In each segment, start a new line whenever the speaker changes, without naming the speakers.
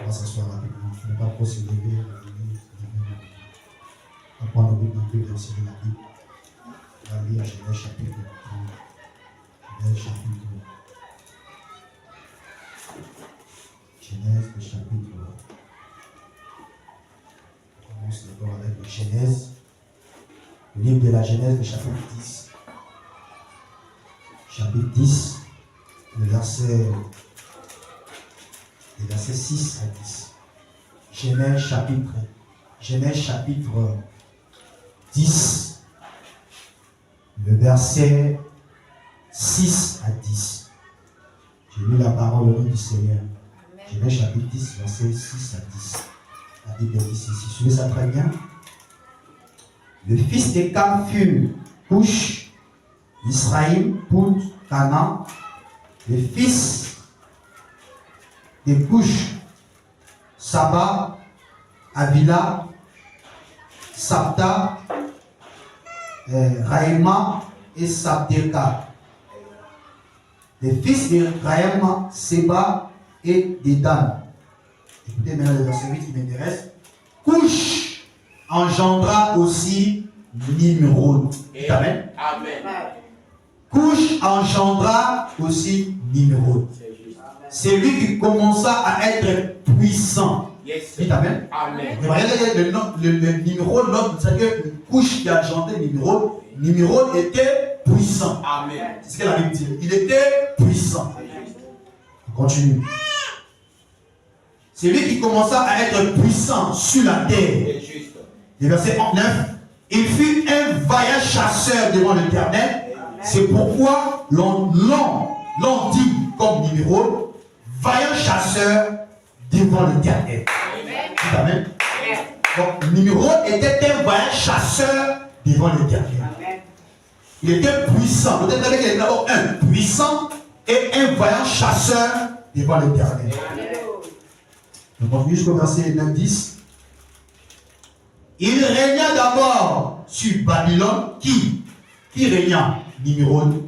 va s'asseoir rapidement. Il ne faut pas trop se lever. On va prendre le verset de la Bible. On va lire Genèse chapitre 30. Genèse chapitre. On commence d'abord avec le Genèse. Le livre de la Genèse, le chapitre 10. Chapitre 10, le verset 6 à 10. Genèse chapitre 10, le verset 6 à 10. J'ai lu la parole au nom du Seigneur. Genèse chapitre 10, verset 6 à 10. La Bible dit ici, suivez ça très bien. Le fils de Cam fut Cush, Israël, Pout, Canaan. Le fils de Cush, Saba, Avila, Sabta, Raïma et Sabdeka. Les fils de Raïma, Seba et Dedan. Écoutez maintenant le verset 8 qui m'intéresse. Cush engendra aussi Nimrod. Amen.
Amen.
Cush engendra aussi Nimrod. C'est lui qui commença à être puissant.
Yes.
Dites Amen.
Amen.
Regardez le Nimrod, l'autre, c'est que Cush qui a engendré Nimrod, Nimrod était puissant.
Amen.
C'est ce que la Bible dit. Il était puissant. On continue. C'est lui qui commença à être puissant sur la terre.
C'est juste.
Le verset 9. Il fut un vaillant chasseur devant l'Éternel. C'est pourquoi l'on dit comme Nimrod, vaillant chasseur devant l'Éternel. Amen. Donc Nimrod était un vaillant chasseur devant l'Éternel. Il était puissant. Peut-être qu'il était d'abord un puissant et un vaillant chasseur devant l'Éternel. Donc on finit jusqu'au verset 9-10. Il régna d'abord sur Babylone. Qui régna? Nimrod.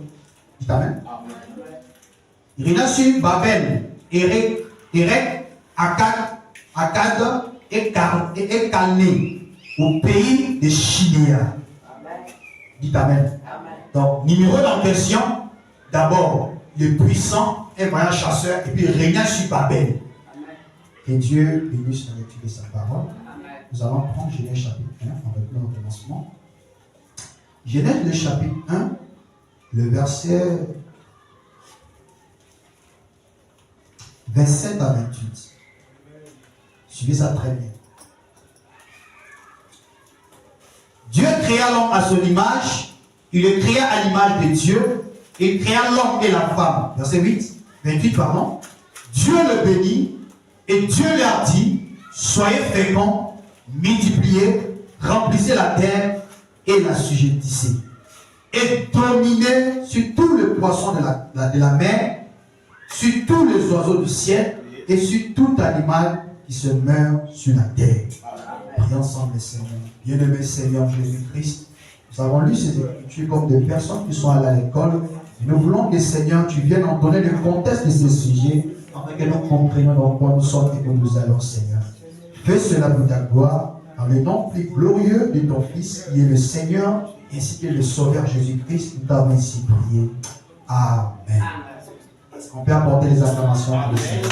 Dites Amen. Il régna sur Babel, Érec, Akkad et Calné, au pays de Chidéa. Dites Amen. Donc Nimrod en question, d'abord le puissant et vaillant chasseur, et puis il régna sur Babel. Que Dieu bénisse la lecture de sa parole. Nous allons prendre Genèse chapitre 1 avec le commencement. Genèse le chapitre 1, le verset 27 à 28. Suivez ça très bien. Dieu créa l'homme à son image, il le créa à l'image de Dieu, et il créa l'homme et la femme. Verset 28, pardon. Dieu le bénit, et Dieu leur dit, soyez féconds, multipliez, remplissez la terre et la sujettissez. Et dominez sur tous les poissons de la mer, sur tous les oiseaux du ciel et sur tout animal qui se meurt sur la terre. Prions ensemble, les Seigneurs. Bien-aimé Seigneur Jésus-Christ, nous avons lu ces écritures comme des personnes qui sont allées à l'école. Nous voulons que, Seigneur, tu viennes en donner le contexte de ces sujets afin que nous comprenions dans quoi nous sommes et que nous allons, Seigneur. Fais cela pour ta gloire, dans le nom plus glorieux de ton Fils, qui est le Seigneur, ainsi que le Sauveur Jésus-Christ. Nous t'avons ainsi prié. Amen. Est-ce qu'on peut apporter les acclamations pour le Seigneur?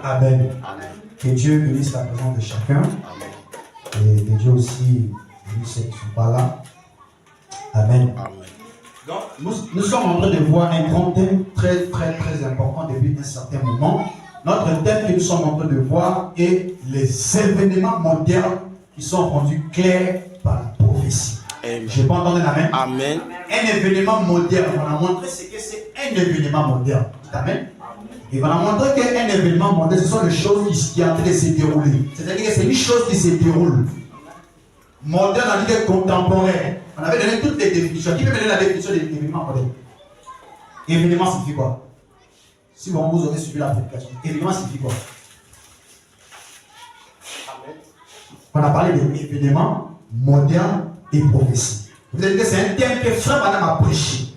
Amen. Amen. Que Dieu bénisse la présence de chacun. Amen. Et que Dieu aussi bénisse ceux qui ne sont pas là. Amen. Amen. Donc, nous sommes en train de voir un grand thème très important depuis un certain moment. Notre thème que nous sommes en train de voir est les événements modernes qui sont rendus clairs par la prophétie. Amen. Je peux entendre l'amen. Amen. Un événement moderne, on a montré ce que c'est un un événement moderne. Amen. Il va nous montrer qu'un événement moderne, ce sont les choses qui sont en train de se dérouler. C'est-à-dire que c'est une chose qui se déroule. Moderne, on dit que contemporain. On avait donné toutes les définitions. Qui peut me donner la définition de l'événement moderne? Événement signifie quoi? Si vous aurez suivi la prédication, événement signifie quoi? On a parlé d'événements modernes et prophéties. Vous avez dit que c'est un thème que Frère Madame a prêché.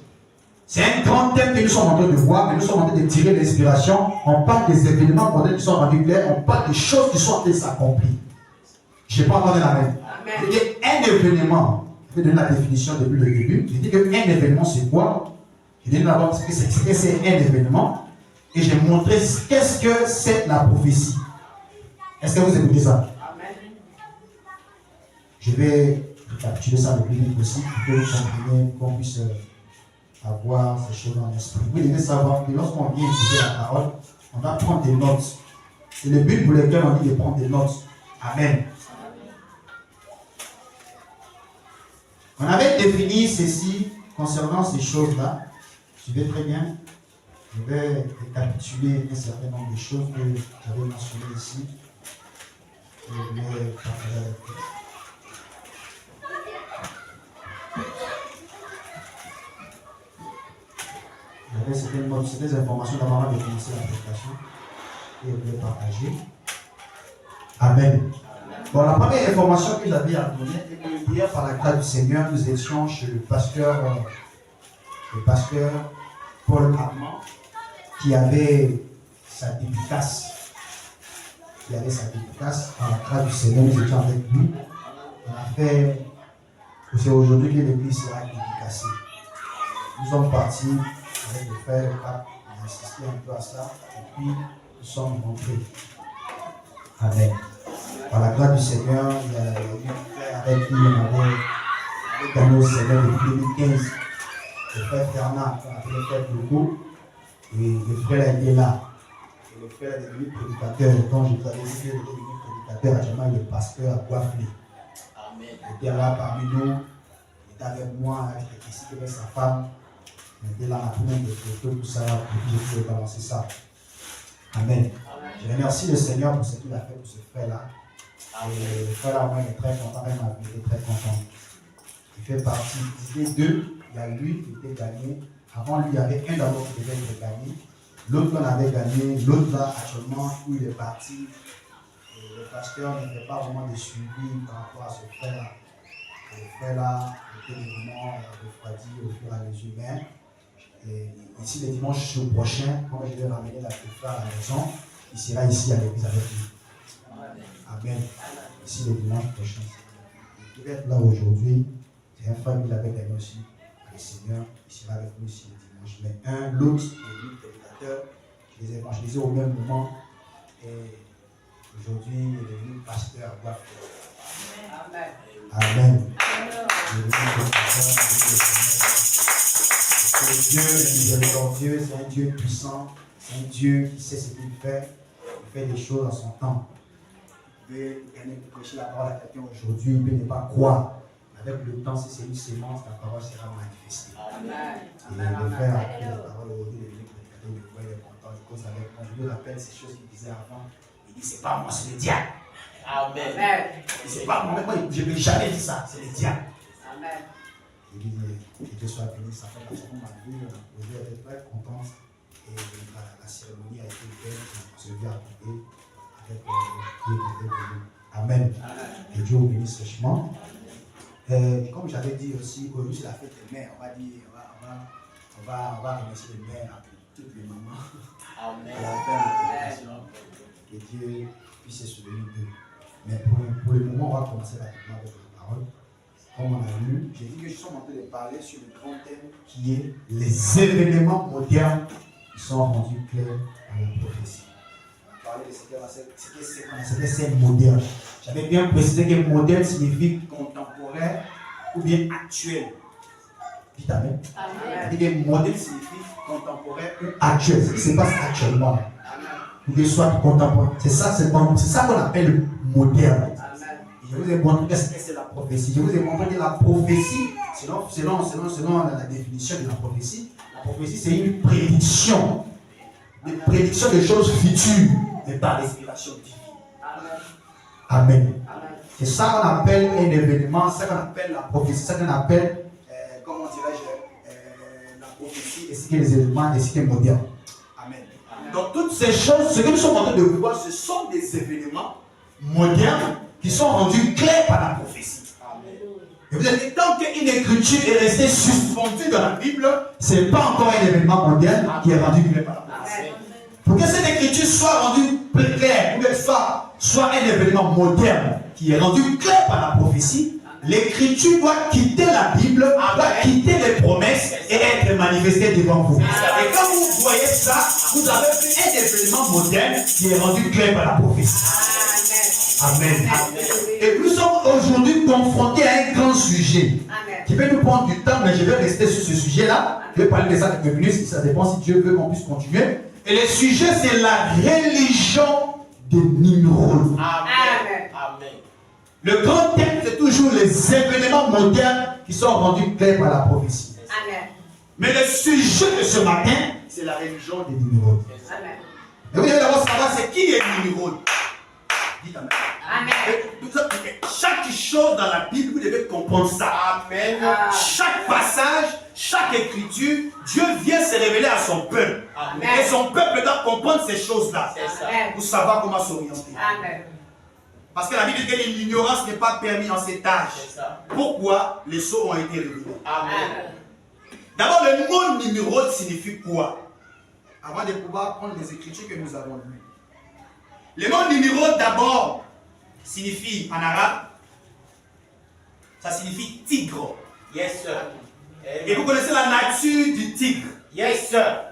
C'est un grand thème que nous sommes en train de voir, que nous sommes en train de tirer l'inspiration. On parle des événements modernes qui sont rendus clairs, on parle des choses qui sont en train de s'accomplir. Je n'ai pas entendu la même. Un événement, je vais donner la définition depuis le début. Je dis qu'un événement, c'est quoi? Je dis d'abord ce que c'est un événement. Et j'ai montré qu'est-ce que c'est la prophétie. Est-ce que vous écoutez ça? Je vais récapituler ça le plus vite possible pour que vous compreniez, qu'on puisse avoir ces choses dans l'esprit. Vous devez savoir que lorsqu'on vient écouter la parole, on doit prendre des notes. C'est le but pour lequel on dit de prendre des notes. Amen. On avait défini ceci concernant ces choses-là. Suivez très bien. Je vais récapituler un certain nombre de choses que j'avais mentionnées ici. Je vais parler avec vous. J'avais certaines informations d'abord avant de commencer la prédication et je vais partager. Amen. Bon, la première information que j'avais à donner est que hier, par la grâce du Seigneur, nous étions chez le pasteur Paul Armand, qui avait sa dédicace. Par la grâce du Seigneur, nous étions avec lui. On a fait, c'est aujourd'hui que l'église sera dédicacée. Nous sommes partis avec le frère, le pape, on a insisté un peu à ça, et puis nous sommes rentrés. Amen. Par la grâce du Seigneur, il y a un frère avec qui on avait gagné au Seigneur depuis 2015. Le frère Fernand, on appelé le frère Bloukou, et le frère était là. Et le frère est devenu prédicateur. Quand je vous avais dit qu'il était devenu prédicateur, actuellement il est pasteur à Guaflé. Il était là parmi nous, il était avec moi, il était ici avec sa femme. Il était là, on a pris même des photos, tout ça, et puis je pouvais balancer ça. Amen. Je remercie le Seigneur pour ce qu'il a fait pour ce frère-là. Et le frère-là, moi, il est très content, même ma vie, il est très content. Il fait partie des deux. Il y a lui qui était gagné. Avant lui, il y avait un d'abord qui devait être gagné. L'autre, on avait gagné. L'autre, là, actuellement, où il est parti, et le pasteur ne fait pas vraiment de suivi par rapport à ce frère-là. Le frère-là était vraiment refroidi au fur et à mesure même. Et ici, le dimanche prochain, quand je vais ramener la petite frère à la maison, il sera ici à l'église avec lui. Amen. Ici, le dimanche prochain. Il devait être là aujourd'hui. C'est un frère qui l'avait gagné aussi. Le Seigneur, il sera avec nous ici le dimanche. Mais l'autre, le prédicateur, je les ai évangélisés au même moment. Et aujourd'hui, il est devenu pasteur à Guaflé. Amen. Amen. Dieu est miséricordieux, c'est un Dieu puissant, c'est un Dieu qui sait ce qu'il fait. Il fait des choses à son temps. Il peut prêcher la parole à quelqu'un aujourd'hui, il peut ne pas croire. Avec le temps, si c'est une sémence, la parole sera manifestée. Amen. Et le frère a pris la parole aujourd'hui, il est content, il cause avec moi. Je me rappelle ces choses qu'il disait avant. Il dit, c'est pas moi, c'est le diable. Amen. Il dit, c'est pas moi, je ne vais jamais dire ça, c'est le diable. Amen. Il dit, que Dieu soit béni, ça fait parce qu'on m'a vu, on était très contents. Et la cérémonie a été belle, on se vit à côté avec Dieu qui était venu. Amen. Que Dieu vous bénisse richement. Comme j'avais dit aussi, aujourd'hui c'est la fête des mères, on va dire, on va remercier les mères, toutes les mamans. Amen. Que Dieu puisse se souvenir d'eux. Mais pour le moment, on va commencer rapidement avec la parole. Comme on a vu, j'ai dit que je suis en train de parler sur le grand thème qui est les événements modernes qui sont rendus clairs à la prophétie. On va parler de ce que c'est moderne. J'avais bien précisé que moderne signifie contemporain ou bien actuel. Dites Amen. Amen. Que moderne signifie contemporain ou actuel. Ce qui se passe actuellement. Ou bien soit contemporain. C'est ça qu'on appelle moderne. Je vous ai montré ce que c'est la prophétie. Je vous ai montré que la prophétie, selon la définition de la prophétie prophétie, c'est une prédiction. Une prédiction de choses futures, mais par l'inspiration divine. Amen. C'est ça qu'on appelle un événement, c'est ça qu'on appelle la prophétie, c'est ça qu'on appelle, comment dirais-je, la prophétie, et ce qui est les événements, et ce qui est moderne. Amen. Donc toutes ces choses, ce que nous sommes en train de voir, ce sont des événements modernes qui sont rendus clairs par la prophétie. Et vous avez dit, tant qu'une écriture est restée suspendue dans la Bible, ce n'est pas encore un événement moderne qui est rendu clair par la prophétie. Pour que cette écriture soit rendue claire, pour qu'elle soit un événement moderne qui est rendu clair par la prophétie, l'écriture doit quitter la Bible, doit quitter les promesses et être manifestée devant vous. Et quand vous voyez ça, vous avez un événement moderne qui est rendu clair par la prophétie. Amen. Et nous sommes aujourd'hui confrontés à un grand sujet qui peut nous prendre du temps, mais je vais rester sur ce sujet-là. Je vais parler de ça quelques minutes, si ça dépend si Dieu veut qu'on puisse continuer. Et le sujet, c'est la religion de Nimrod.
Amen.
Le grand thème, c'est toujours les événements modernes qui sont rendus clairs par la prophétie.
Amen.
Mais le sujet de ce matin, c'est la religion de Nimrod.
Amen.
Et vous devez d'abord savoir c'est qui est Nimrod. Dites Amen.
Amen.
Chaque chose dans la Bible, vous devez comprendre ça.
Amen.
Chaque passage, chaque écriture, Dieu vient se révéler à son peuple.
Amen.
Et son peuple doit comprendre ces choses-là
Amen.
pour savoir comment s'orienter.
Amen.
Parce que la Bible dit que l'ignorance n'est pas permise en cet âge. Pourquoi les sceaux ont été révélés?
Amen.
D'abord, le mot Nimrod signifie quoi? Avant de pouvoir prendre les écritures que nous avons lues. Le mot Nimrod d'abord signifie en arabe, ça signifie tigre.
Yes, sir.
Et vous connaissez la nature du tigre.
Yes, sir.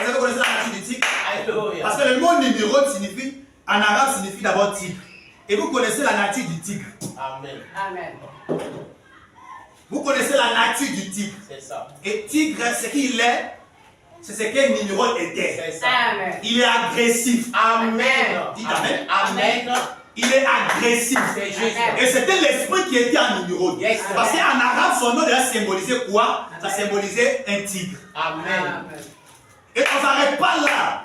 Est-ce que vous connaissez la nature du tigre?
Alléluia.
Parce que le mot Nimrod signifie, en arabe signifie d'abord tigre. Et vous connaissez la nature du tigre.
Amen.
Amen.
Vous connaissez la nature du tigre.
C'est ça.
Et tigre, ce qu'il est, c'est ce que Nimrod était.
C'est ça.
Amen.
Il est agressif.
Amen.
Dites Amen.
Amen.
Il est agressif.
C'est juste.
Et c'était l'esprit qui était en Nimrod.
Yes.
Parce qu'en arabe, son nom déjà symbolisait quoi? Ça symbolisait un tigre.
Amen.
Et on ne s'arrête pas là.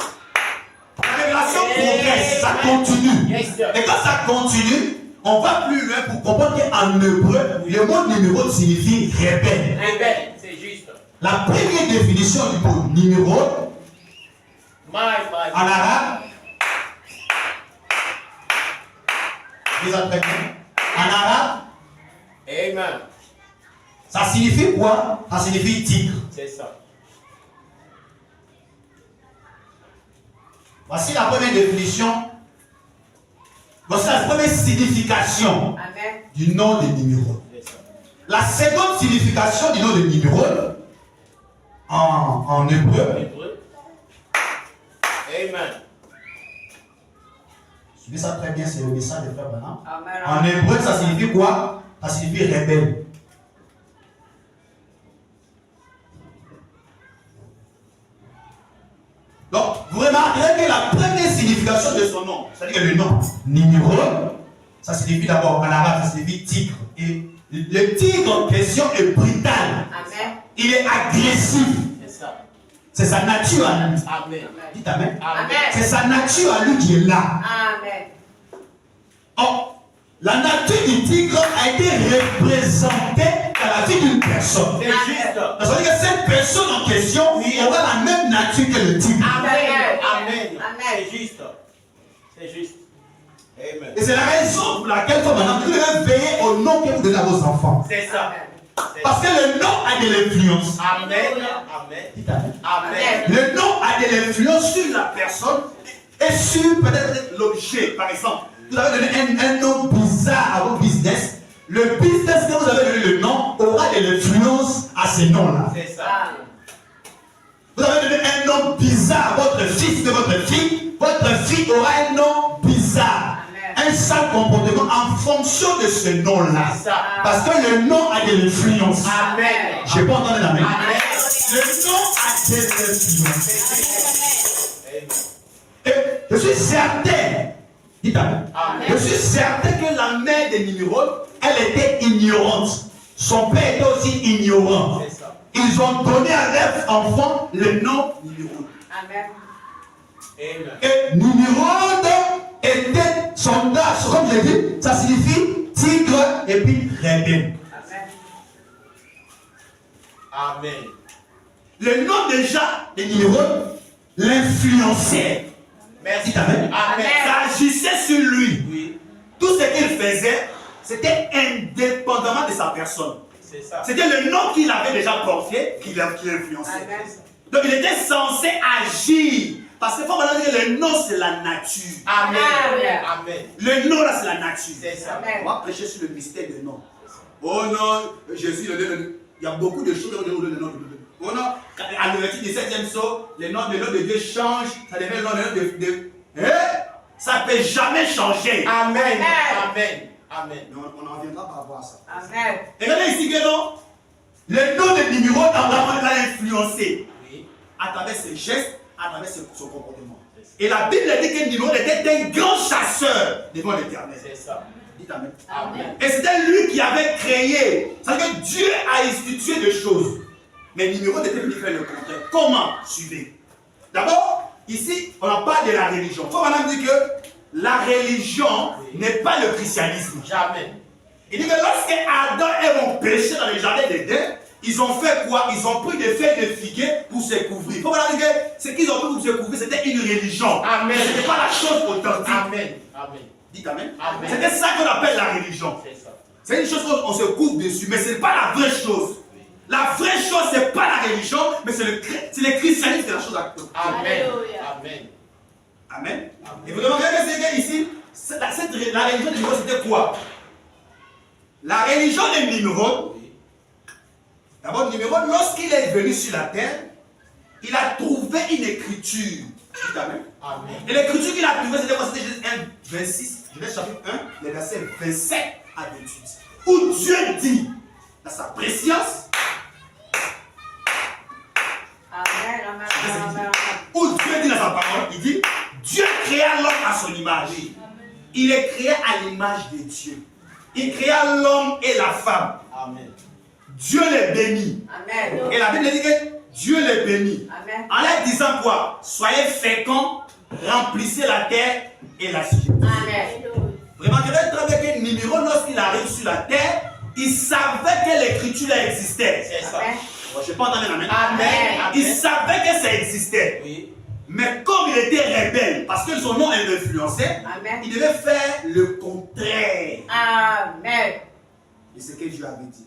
La révélation progresse, ça continue.
Yes, sir.
Et quand ça continue, on va plus loin pour comprendre qu'en hébreu, le mot Nimrod signifie rebelle.
Rebelle. C'est juste.
La première définition du mot Nimrod
My.
en arabe, vous apprenez, en arabe,
Amen.
ça signifie quoi? Ça signifie tigre.
C'est ça.
Voici la première définition. Voici la première signification
Amen.
du nom de Nimrod.
C'est ça.
La seconde signification du nom de Nimrod en hébreu,
Hébreu. Amen.
suivez ça très bien, c'est le message de Frère Branham.
Amen.
En hébreu, ça signifie quoi? Ça signifie rebelle. Donc, vous remarquerez que la première signification de son nom, c'est-à-dire que le nom Nimrod, ça signifie d'abord en arabe, ça signifie tigre. Et le tigre en question est brutal.
Amen.
Il est agressif.
C'est ça.
C'est sa nature à lui.
Amen.
Dites Amen.
Amen.
C'est sa nature à lui qui est là.
Amen.
Or, la nature du tigre a été représentée dans la vie d'une personne.
C'est juste.
Ça veut dire que cette personne en question aura la même nature que le tigre.
Amen. Amen.
Amen.
C'est juste. C'est juste. Amen.
Et c'est la raison pour laquelle maintenant vous devez veiller au nom que vous donnez à vos enfants.
C'est ça.
Parce que le nom a de l'influence.
Amen. Amen.
Dites Amen.
Amen.
Le nom a de l'influence sur la personne et sur peut-être l'objet. Par exemple, vous avez donné un nom bizarre à votre business. Le business que vous avez donné le nom aura de l'influence à ce nom-là.
C'est ça.
Vous avez donné un nom bizarre à votre fils de votre fille. Votre fille aura un nom bizarre. Un sale comportement en fonction de ce nom-là.
C'est ça.
Parce que le nom a de l'influence.
Amen.
Je n'ai pas entendu la main.
Amen.
Le nom a de l'influence.
Amen.
Et je suis certain, dites Amen.
Amen.
Je suis certain que la mère de Nimrod, elle était ignorante. Son père était aussi ignorant.
C'est ça.
ils ont donné à leur enfant le nom Nimrod.
Amen.
Amen.
Et Nimrod était son nom, comme je dis, ça signifie tigre et puis rebelle.
Amen.
Amen.
Le nom déjà de Nimrod l'influençait.
Merci.
Amen.
Amen.
Ça agissait sur lui.
Oui,
Tout ce qu'il faisait, c'était indépendamment de sa personne.
c'est ça.
C'était le nom qu'il avait déjà porté qui l'influençait.
Amen.
Donc il était censé agir. Parce qu'il faut vraiment dire que le nom c'est la nature.
Amen.
Amen.
Amen.
Le nom là c'est la nature.
C'est ça.
Amen.
On va prêcher sur le mystère du nom. Oh non, Jésus, il y a beaucoup de choses dans le nom. Oh non, à l'ouverture du 7e saut, le nom de Dieu change, ça devient le nom de ça ne peut jamais changer.
Amen.
Amen.
Amen. Amen.
Mais on en reviendra par rapport à ça.
Amen.
Regardez ici que non, le nom de Nimrod l'a influencé
Oui,
à travers ses gestes, à travers son comportement. Et la Bible dit que Nimrod était un grand chasseur devant l'Éternel.
c'est ça.
Dites Amen.
Amen.
Et c'était lui qui avait créé. C'est-à-dire que Dieu a institué des choses. Mais Nimrod était venu faire le contraire. Comment? Suivez. D'abord, ici, on en parle de la religion. Il faut maintenant dire que la religion n'est pas le christianisme.
Jamais.
Il dit que lorsque Adam et Ève ont péché dans le jardin d'Éden, ils ont fait quoi? Ils ont pris des feuilles de figuier pour se couvrir. Il faut maintenant dire que ce qu'ils ont pris pour se couvrir, c'était une religion.
Amen.
Ce n'était pas la chose authentique.
Amen. Amen.
Dites Amen.
Amen.
C'était ça qu'on appelle la religion.
C'est ça.
C'est une chose qu'on se couvre dessus, mais ce n'est pas la vraie chose. La vraie chose, ce n'est pas la religion, mais c'est le christianisme qui est la chose à côté.
Amen.
Alléluia.
Amen.
Amen. Et vous remarquez que c'est que ici, la religion de Nimrod, c'était quoi? La religion de Nimrod,
Oui.
d'abord Nimrod, lorsqu'il est venu sur la terre, il a trouvé une écriture. Dites Amen.
Amen.
Et l'écriture qu'il a trouvée, c'était quoi? C'était Genèse 1, 26, Genèse chapitre 1, les versets 27 à 28. Où Dieu dit, dans sa préscience,
Amen. Amen. Amen.
où Dieu dit dans sa parole, il dit, Dieu créa l'homme à son image. Il est créé à l'image de Dieu. Il créa l'homme et la femme.
Amen.
Dieu les bénit.
Amen.
Et la Bible dit que Dieu les bénit.
Amen.
En leur disant quoi? Soyez féconds, remplissez la terre et la subjuguez.
Amen.
Vraiment, je vais très bien que Nimrod, lorsqu'il arrive sur la terre, il savait que l'écriture existait.
C'est ça.
Amen.
Bon, je n'ai pas entendu Amen.
Amen.
Il savait que ça existait.
Oui.
Mais comme il était rebelle, parce que son nom l'influençait,
Amen.
il devait faire le contraire
Amen.
de ce que Dieu avait dit.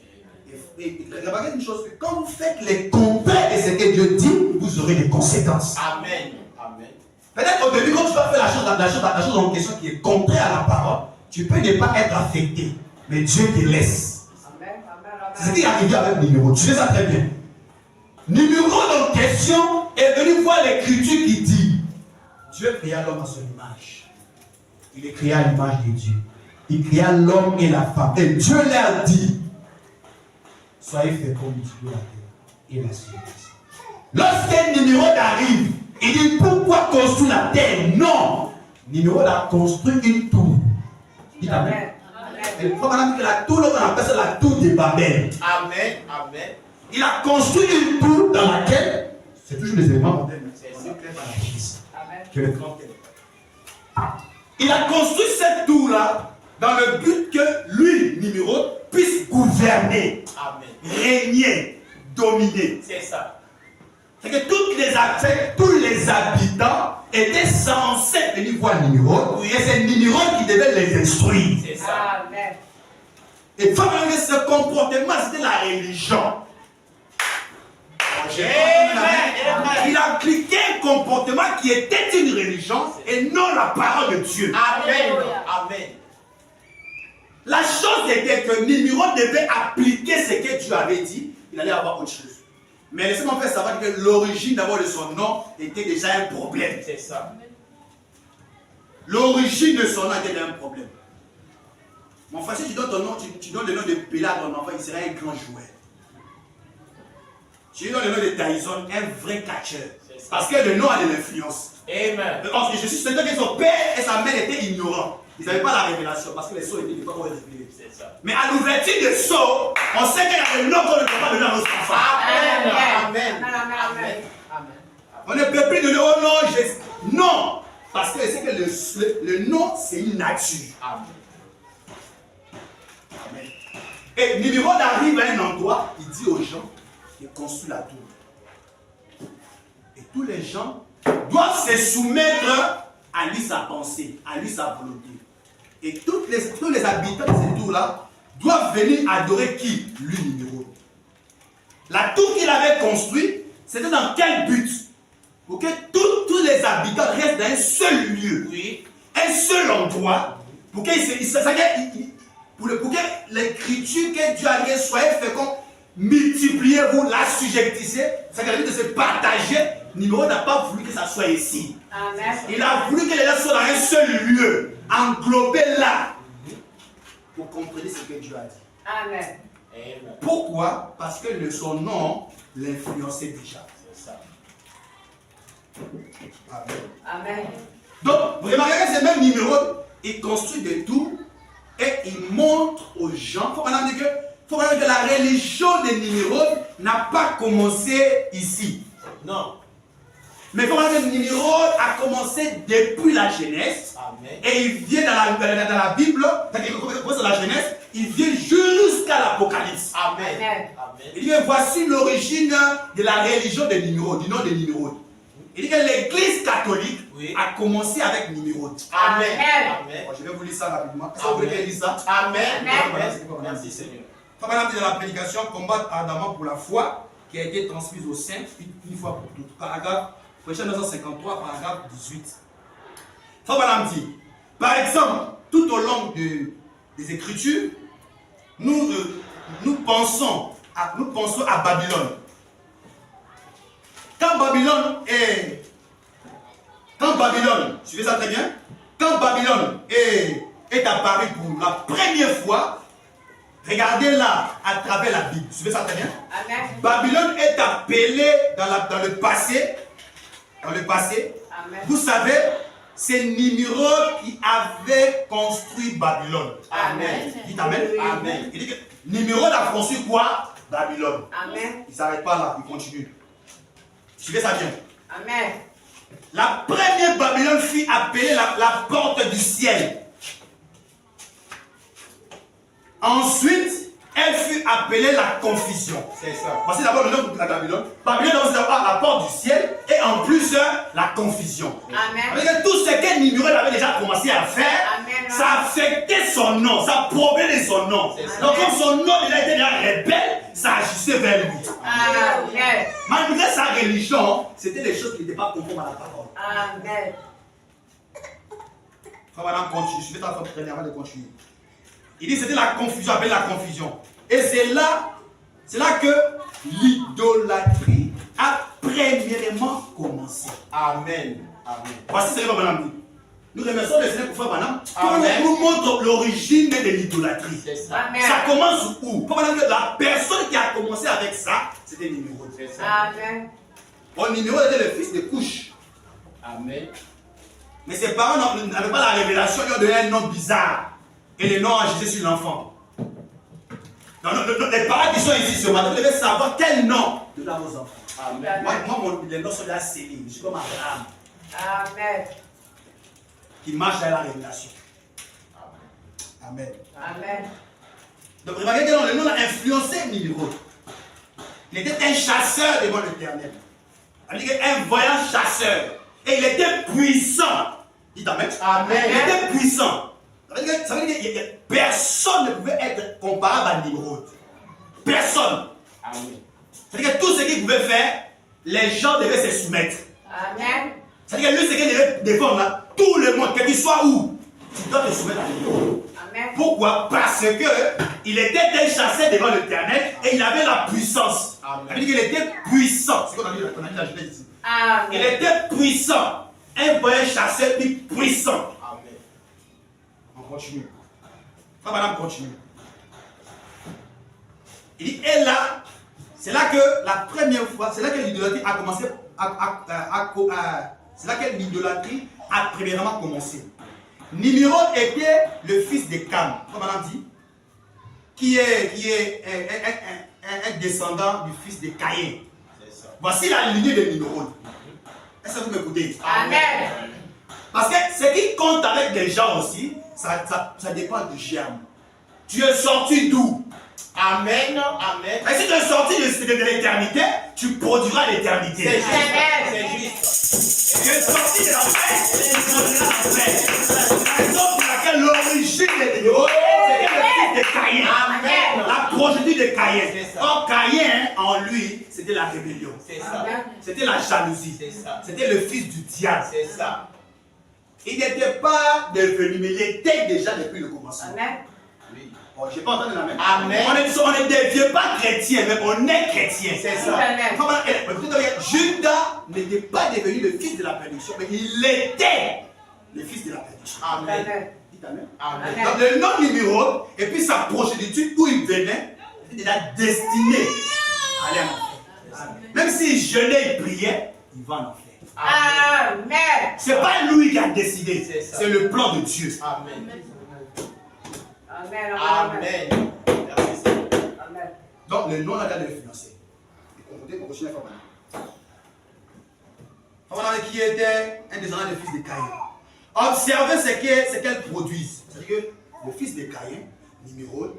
Et remarquez une chose, que quand vous faites le contraire de ce que Dieu dit, vous aurez des conséquences.
Amen. Amen.
Peut-être au début, quand tu vas faire la chose en question qui est contraire à la parole, tu peux ne pas être affecté, mais Dieu te laisse.
Amen.
C'est ce qui est arrivé avec Nimrod. Tu sais ça très bien. Nimrod en question est venu voir l'écriture qui dit Dieu créa l'homme à son image. Il est créé à l'image de Dieu. Il créa l'homme et la femme. Et Dieu leur dit soyez féconds, multipliez la terre et la subjuguez. Lorsque Nimrod arrive, il dit pourquoi construire la terre? Non. Nimrod a construit une tour. Dites Amen.
Amen.
Et le problème, c'est que la tour, on appelle ça la tour de Babel.
Amen. Amen.
Il a construit une tour dans laquelle, c'est toujours les éléments modernes,
C'est
on
ça.
est clair par la crise.
Amen.
Que le grand tel. Il a construit cette tour-là dans le but que lui, Nimrod, puisse gouverner,
Amen.
régner, dominer.
C'est ça.
C'est que tous les habitants étaient censés venir voir Nimrod, et c'est Nimrod qui devait les instruire.
C'est ça.
Amen.
Et faut que ce comportement, c'était la religion. Il a appliqué un comportement qui était une religion et non la parole de Dieu.
Amen. Amen.
La chose était que Nimrod devait appliquer ce que Dieu avait dit, il allait avoir autre chose. Mais laissez-moi faire savoir que l'origine d'abord de son nom était déjà un problème.
C'est ça.
L'origine de son nom était un problème. Mon frère, si tu donnes ton nom, tu donnes le nom de Pelé à ton enfant, il sera un grand joueur. Tu lui donnes le nom de Tyson, un vrai catcheur. Parce que le nom a de l'influence.
Amen.
Parce que je suis certain que son père et sa mère étaient ignorants.
Ils n'avaient pas la révélation parce que les sceaux étaient des fois révélés.
C'est ça.
Mais à l'ouverture des sceaux, on sait qu'il y a des noms qu'on ne peut pas donner à nos enfants.
Amen.
Amen.
Amen.
Amen.
Amen.
On ne peut plus donner au nom Jésus. Non. Parce que c'est que le nom, c'est une nature.
Amen.
Amen. Et Nimrod arrive à un endroit, il dit aux gens, il construit la tour. Et tous les gens doivent se soumettre à lui sa pensée, à lui sa volonté. Et tous les habitants de cette tour-là doivent venir adorer qui? Lui, Nimrod. La tour qu'il avait construite, c'était dans quel but? Pour que tous les habitants restent dans un seul lieu,
Oui.
un seul endroit, pour que l'écriture que Dieu a dit soyez féconds, multipliez-vous, la subjectissez, ça veut dire de se partager. Nimrod n'a pas voulu que ça soit ici.
Amen.
Il a voulu que les gens soient dans un seul lieu, englobés là. Vous comprenez ce que Dieu a dit.
Amen.
Amen.
Pourquoi? Parce que son nom l'influençait déjà.
C'est ça.
Amen.
Amen.
Donc, vous remarquez que c'est même Nimrod, il construit des tours et il montre aux gens. Faut maintenant dire que la religion de Nimrod n'a pas commencé ici.
Non.
Mais il faut voir que Nimrod a commencé depuis la Genèse.
Amen.
Et il vient dans la Bible, dans la Genèse, il vient jusqu'à l'Apocalypse.
Amen.
Amen.
Amen.
Il dit que voici l'origine de la religion de Nimrod, du nom de Nimrod. Il dit que l'église catholique
Oui.
a commencé avec Nimrod.
Amen.
Amen.
Amen.
Bon, je vais vous lire ça rapidement. Est-ce que vous voulez que je lise ça?
Amen.
Amen.
Amen. Merci Seigneur.
Madame de la prédication, combattre ardemment pour la foi qui a été transmise aux saints une fois pour toutes. Paragraphe, prochain 953, paragraphe 18. Madame dit, par exemple, tout au long des Écritures, nous pensons à Babylone. Quand Babylone, suivez ça très bien, quand Babylone est apparu pour la première fois, regardez là à travers la Bible, suivez ça très bien.
Amen.
Babylone est appelée dans le passé.
Amen.
Vous savez, c'est Nimrod qui avait construit Babylone.
Amen.
Dites Amen.
Amen.
Il dit que Nimrod a construit quoi? Babylone.
Amen.
Il ne s'arrête pas là, il continue. Suivez ça bien.
Amen.
La première Babylone fut appelée la porte du ciel. Ensuite, elle fut appelée la confusion.
C'est ça.
Voici d'abord le nom de la Babylone. Babylone, c'est d'abord la porte du ciel et en plus la confusion.
Amen.
Avec tout ce que Nimrod avait déjà commencé à faire,
Amen.
ça affectait son nom, ça provenait de son nom.
C'est ça.
Donc comme son nom il a été déjà rebelle, ça agissait vers lui.
Amen.
Malgré sa religion, c'était des choses qui n'étaient pas conformes à la parole.
Amen.
Frère Madame continue, je vais t'en faire avant de continuer. Il dit c'était la confusion, appelée la confusion. Et c'est là que l'idolâtrie a premièrement commencé.
Amen. Amen.
Voici ce que Madame dit. Nous remercions le Seigneur pour Frère Madame.
Amen.
Nous montre l'origine de l'idolâtrie.
C'est ça.
Amen.
Ça commence où? Frère Madame, la personne qui a commencé avec ça, c'était Nimrod.
C'est ça.
Amen.
Bon, Nimrod était le fils de Couche.
Amen.
Mais ses parents n'avaient pas la révélation, ils ont donné un nom bizarre. Et le nom a agissé sur l'enfant. Les parents qui sont ici ce matin, vous devez savoir quel nom donner à vos enfants.
Amen.
Moi, les noms sont déjà scellés. Je suis comme Abraham
Amen.
qui marche dans la révélation. Amen.
Amen.
Donc, remarquez que le nom a influencé Nimrod. Il était un chasseur devant l'Éternel. C'est-à-dire un voyant chasseur. Et il était puissant. Dites Amen.
Amen.
Il était puissant. Ça veut dire que personne ne pouvait être comparable à Nimrod. Personne.
Amen.
C'est-à-dire que tout ce qu'il pouvait faire, les gens devaient se soumettre.
Amen.
C'est-à-dire que lui, ce qu'il devait défendre là, tout le monde, quel qu'il soit où, tu dois te soumettre à Nimrod.
Amen.
Pourquoi? Parce que il était un chasseur devant l'Éternel et il avait la puissance.
Amen.
Ça veut dire qu'il était puissant. C'est ce qu'on a dit la Genèse ici. Il
Amen.
était puissant. Un voyant chasseur puis puissant.
Amen.
On continue. Frère Madame continue. Il dit, et là, c'est là que la première fois, c'est là que l'idolâtrie a commencé c'est là que l'idolâtrie a premièrement commencé. Nimrod était le fils de Cam, comme on a dit, qui est un descendant du fils de Caïn. Voici la lignée de Nimrod. Est-ce que vous m'écoutez?
Amen.
Parce que ce qui compte avec les gens aussi, ça dépend du germe. Tu es sorti d'où?
Amen. Amen.
Et si tu es sorti de l'éternité, tu produiras l'éternité.
C'est juste.
Amen.
C'est juste.
Tu es sorti de la paix, tu produiras la paix. C'est la raison pour laquelle l'origine de Nimrod, c'était le fils de Caïn.
Amen.
La progéniture de Caïn.
C'est ça.
Or, Caïn, en lui, c'était la rébellion.
C'est ça.
C'était la jalousie.
C'est ça.
C'était le fils du diable.
C'est ça.
Il n'était pas devenu, mais il était déjà depuis le commencement.
Amen.
Oui.
Oh, je n'ai pas entendu la même.
Amen.
On ne devient pas chrétien, mais on est chrétien.
C'est ça.
Amen.
Judas n'était pas devenu le fils de la perdition, mais il était le fils de la perdition.
Amen.
Amen.
Dites Amen.
Amen.
Donc le nom Nimrod, et puis sa progéniture d'où il venait, était déjà destiné à aller en enfer. Même s'il jeûnait et priait, il va en enfer.
Amen.
Ce n'est pas lui qui a décidé,
C'est ça.
c'est le plan de Dieu.
Amen.
Amen.
Amen. Merci Seigneur.
Amen.
Donc le nom là de le financer. Et on continue à faire maintenant. Voilà qui était un descendant des fils de Caïn. Observez ce qu'elles produisent. C'est-à-dire que le fils de Caïn, Nimrod,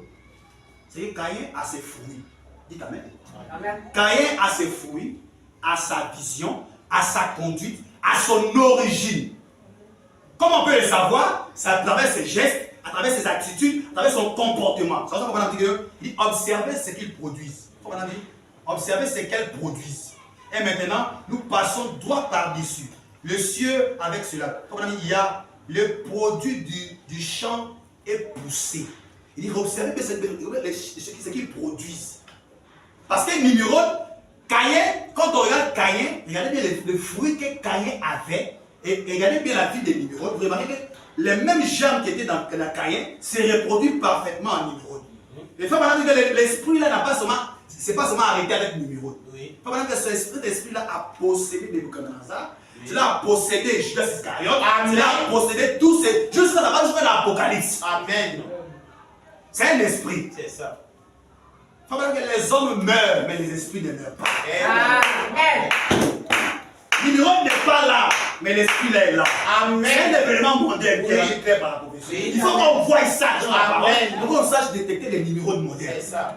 c'est que Caïn a ses fruits. Dites Amen.
Amen.
Caïn a ses fruits, à sa vision, à sa conduite, à son origine. Comment on peut le savoir? C'est à travers ses gestes, à travers ses attitudes, à travers son comportement. C'est pour ça qu'on dit observez ce qu'ils produisent. Observez ce qu'elles produisent. Et maintenant, nous passons droit par-dessus. Le ciel avec cela. Comme on a dit, il y a le produit du champ est poussé. Il dit observez ce qu'ils produisent. Parce que Nimrod, Caïn, quand on regarde Caïn, regardez bien le fruit que Caïn avait, et regardez bien la vie de Nimrod, vous remarquez que les mêmes germes qui étaient dans la Caïn se reproduisent parfaitement en Nimrod. Il faut maintenant dire que l'esprit là n'a pas seulement, c'est pas seulement arrêté avec Nimrod. Il faut maintenant que cet esprit-là a possédé Nebuchadnezzar, cela a possédé Judas Iscariote, cela a possédé tous ces, jusqu'à la base jusqu'à l'Apocalypse.
Amen.
C'est un esprit.
C'est ça.
Il faut maintenant que les hommes meurent, mais les esprits ne meurent pas.
Amen.
Nimrod n'est pas là, mais l'esprit là est là.
Amen.
C'est un événement mondial qui est rendu clair par la prophétie. Il faut qu'on voie ça dans la parole. Il faut qu'on sache détecter les Nimrods modernes.
C'est ça.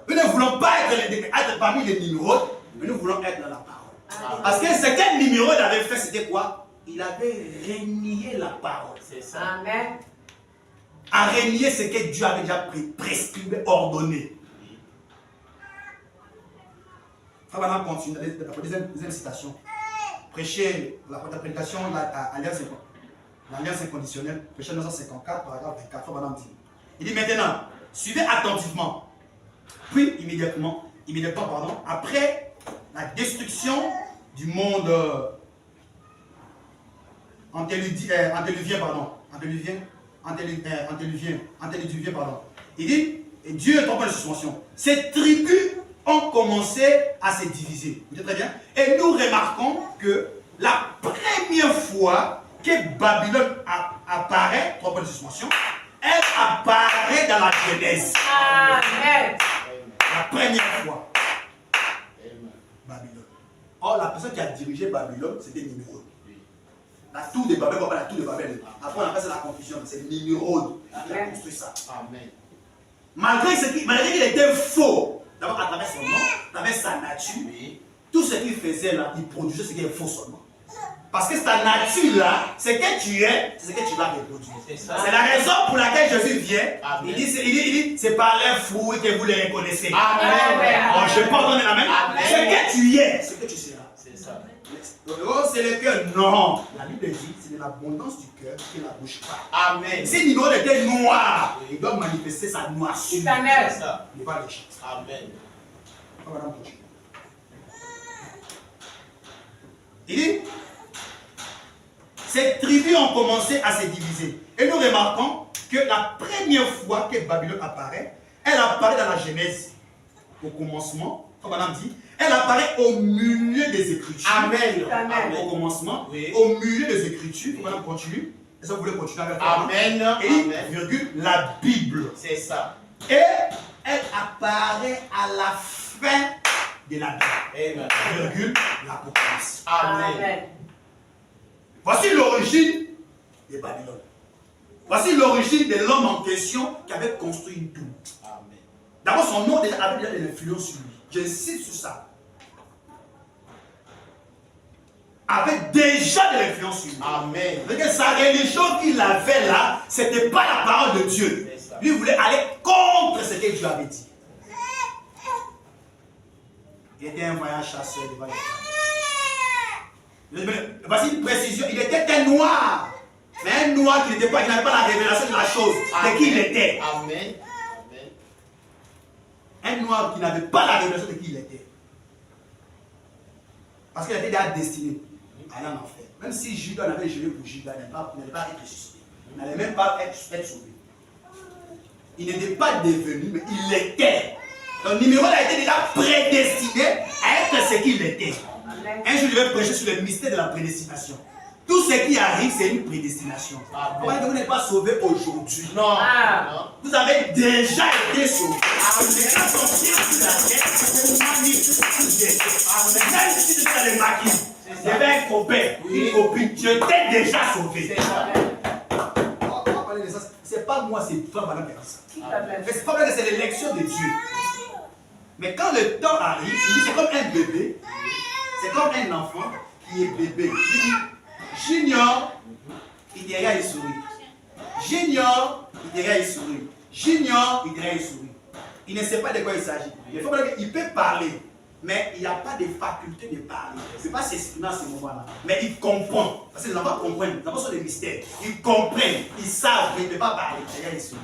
Nous ne voulons pas être parmi les Nimrods, mais nous voulons être dans la parole. Parce que ce que Nimrod avait fait, c'était quoi? Il avait renié la parole.
C'est ça.
Amen.
À renier ce que Dieu avait déjà prescrit, ordonné. On va maintenant continuer la deuxième citation. Prêcher la prédication à l'alliance inconditionnelle, prêcher 1954, paragraphe 24. On va maintenant dire. Il dit maintenant, suivez attentivement. Puis immédiatement, après la destruction du monde antédiluvien, il dit, et Dieu est en pleine suspension. Ces tribus ont commencé à se diviser. Vous dites très bien. Et nous remarquons que la première fois que Babylone apparaît, trois points de suspension, elle apparaît dans la Genèse.
Amen.
La première fois. Babylone. Or, la personne qui a dirigé Babylone, c'était Nimrod. La tour de Babel, on appelle la tour de Babel. Après, on appelle ça la confusion. C'est Nimrod qui a construit ça.
Amen.
Malgré qu'il était faux, d'abord à travers son nom, à travers sa nature, tout ce qu'il faisait là, il produisait ce qui est faux seulement. Parce que ta nature là, ce que tu es, c'est ce que tu vas reproduire. C'est la raison pour laquelle Jésus vient.
Amen.
Il dit, c'est par les fruits que vous les reconnaissez.
Amen.
Oh, je ne vais pas donner la même.
Amen.
Ce que tu es, ce que tu seras.
C'est ça.
Oh, c'est le cœur. Non. La Bible dit, c'est de l'abondance du cœur que la bouche parle.
Amen.
Si Nimrod était noir, il doit manifester sa noirceur.
Amen.
C'est ça.
Il va les chanter.
Amen.
Il dit, ces tribus ont commencé à se diviser. Et nous remarquons que la première fois que Babylone apparaît, elle apparaît dans la Genèse. Au commencement, comme madame dit, elle apparaît au milieu des Écritures.
Amen.
Amen.
Au commencement,
Oui.
au milieu des Écritures, madame continue. Est-ce que vous voulez continuer avec
Amen.
Et dit,
Amen.
virgule, la Bible.
C'est ça.
Et elle apparaît à la fin de la Bible.
Amen.
Virgule, l'Apocalypse.
Amen.
Amen.
Voici l'origine de Babylone. Voici l'origine de l'homme en question qui avait construit une tour.
Amen.
D'abord, son nom avait déjà de l'influence sur lui. J'insiste sur ça. Avait déjà de l'influence sur lui.
Amen.
C'est-à-dire que sa religion qu'il avait là, ce n'était pas la parole de Dieu.
C'est ça.
Lui voulait aller contre ce que Dieu avait dit. Il était un voyant chasseur devant les femmes. Voici une précision. Il était un noir. Mais un noir qui n'avait pas la révélation de la chose, de qui il était.
Amen. Amen.
Un noir qui n'avait pas la révélation de qui il était. Parce qu'il était déjà destiné à aller en enfer. Même si Judas n'avait gelé pour Judas, il n'allait pas être ressuscité. Il n'allait même pas être sauvé. Il n'était pas devenu, mais il l'était. Donc Nimrod a été déjà prédestiné à être ce qu'il était.
Amen.
Un jour, je vais prêcher sur le mystère de la prédestination. Tout ce qui arrive, c'est une prédestination.
Amen.
Comment est-ce que vous n'êtes pas sauvé aujourd'hui?
Non.
Ah.
Non.
Vous avez déjà été sauvé. Amen. Quand on tire sur la tête, c'est magnifique. Amen. Même si tu as le maquis, il y avait un copain, une copine, je t'ai déjà sauvé.
C'est ça.
C'est pas moi, c'est toi, madame Teresa.
Tout à fait.
Mais c'est pas vrai que c'est l'élection de Dieu. Mais quand le temps arrive, il dit, c'est comme un bébé, c'est comme un enfant qui est bébé. Il dit, j'ignore, il derrière il sourit. J'ignore, il derrière il sourit. J'ignore, il derrière il sourit. Il ne sait pas de quoi il s'agit. Il peut parler, mais il n'y a pas de faculté de parler. Il ne peut pas s'exprimer à ce moment-là. Mais il comprend. Parce que les enfants comprennent. Les enfants sont des mystères. Ils comprennent, ils savent, mais il ne peut pas parler. Derrière il sourit.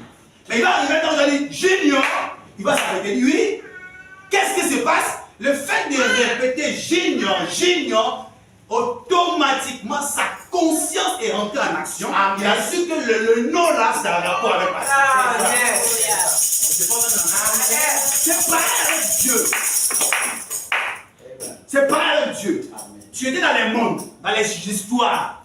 Mais il va arriver dans le dit, j'ignore, il va s'arrêter. Oui, qu'est-ce qui se passe? Le fait de répéter j'ignore, j'ignore, automatiquement sa conscience est rentrée en action. Il a su que le nom là, c'est un rapport avec la
Amen.
C'est pareil avec Dieu. C'est pareil avec Dieu.
Amen.
Tu étais dans les mondes, dans les histoires,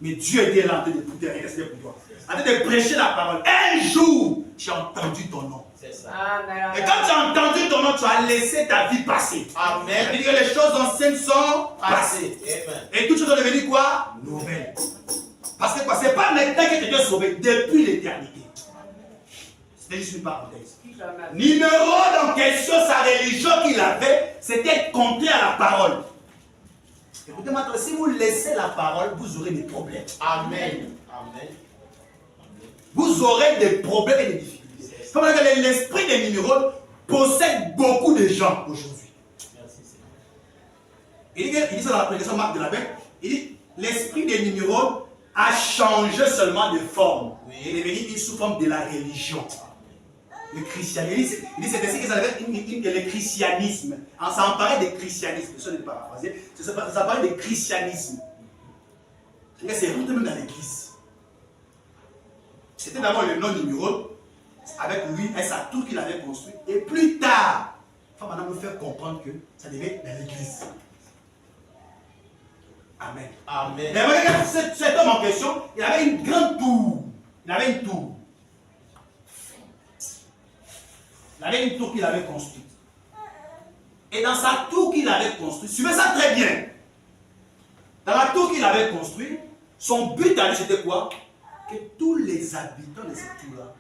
mais Dieu était là en train de te rester pour toi. En train de prêcher la parole. Un jour, tu as entendu ton nom.
C'est ça.
Amen.
Et quand tu as entendu ton nom, tu as laissé ta vie passer.
Amen.
C'est-à-dire que les choses anciennes sont passées.
Amen.
Et toutes choses sont devenues quoi? Nouvelles. Parce que quoi? C'est pas maintenant que tu étais sauvé, depuis l'éternité. C'était juste une parenthèse.
Tout à fait.
Nimrod en question, sa religion qu'il avait, c'était contraire à la parole. Écoutez maintenant, si vous laissez la parole, vous aurez des problèmes.
Amen. Amen.
Vous aurez des problèmes et des difficultés. C'est pour ça que l'esprit de Nimrod possède beaucoup de gens aujourd'hui.
Merci Seigneur.
Il dit ça dans la prédication Marc de la Bec. Il dit l'esprit de Nimrod a changé seulement de forme.
Oui.
Il est devenu sous forme de la religion. Le christianisme. Il dit c'est ainsi que ça avait le christianisme. Ça en parlait de christianisme. Je ne vais pas paraphraser. Ça parlait de christianisme. C'est rentré même dans l'église. C'était d'abord le nom Nimrod, avec lui et sa tour qu'il avait construit. Et plus tard, il faut maintenant me faire comprendre que ça devait être dans l'église. Amen.
Amen.
Mais regardez, cet homme en question, il avait une grande tour. Il avait une tour. Il avait une tour qu'il avait construite. Et dans sa tour qu'il avait construite, suivez ça très bien. Dans la tour qu'il avait construite, son but à lui c'était quoi? Que tous les habitants de cette tour-là,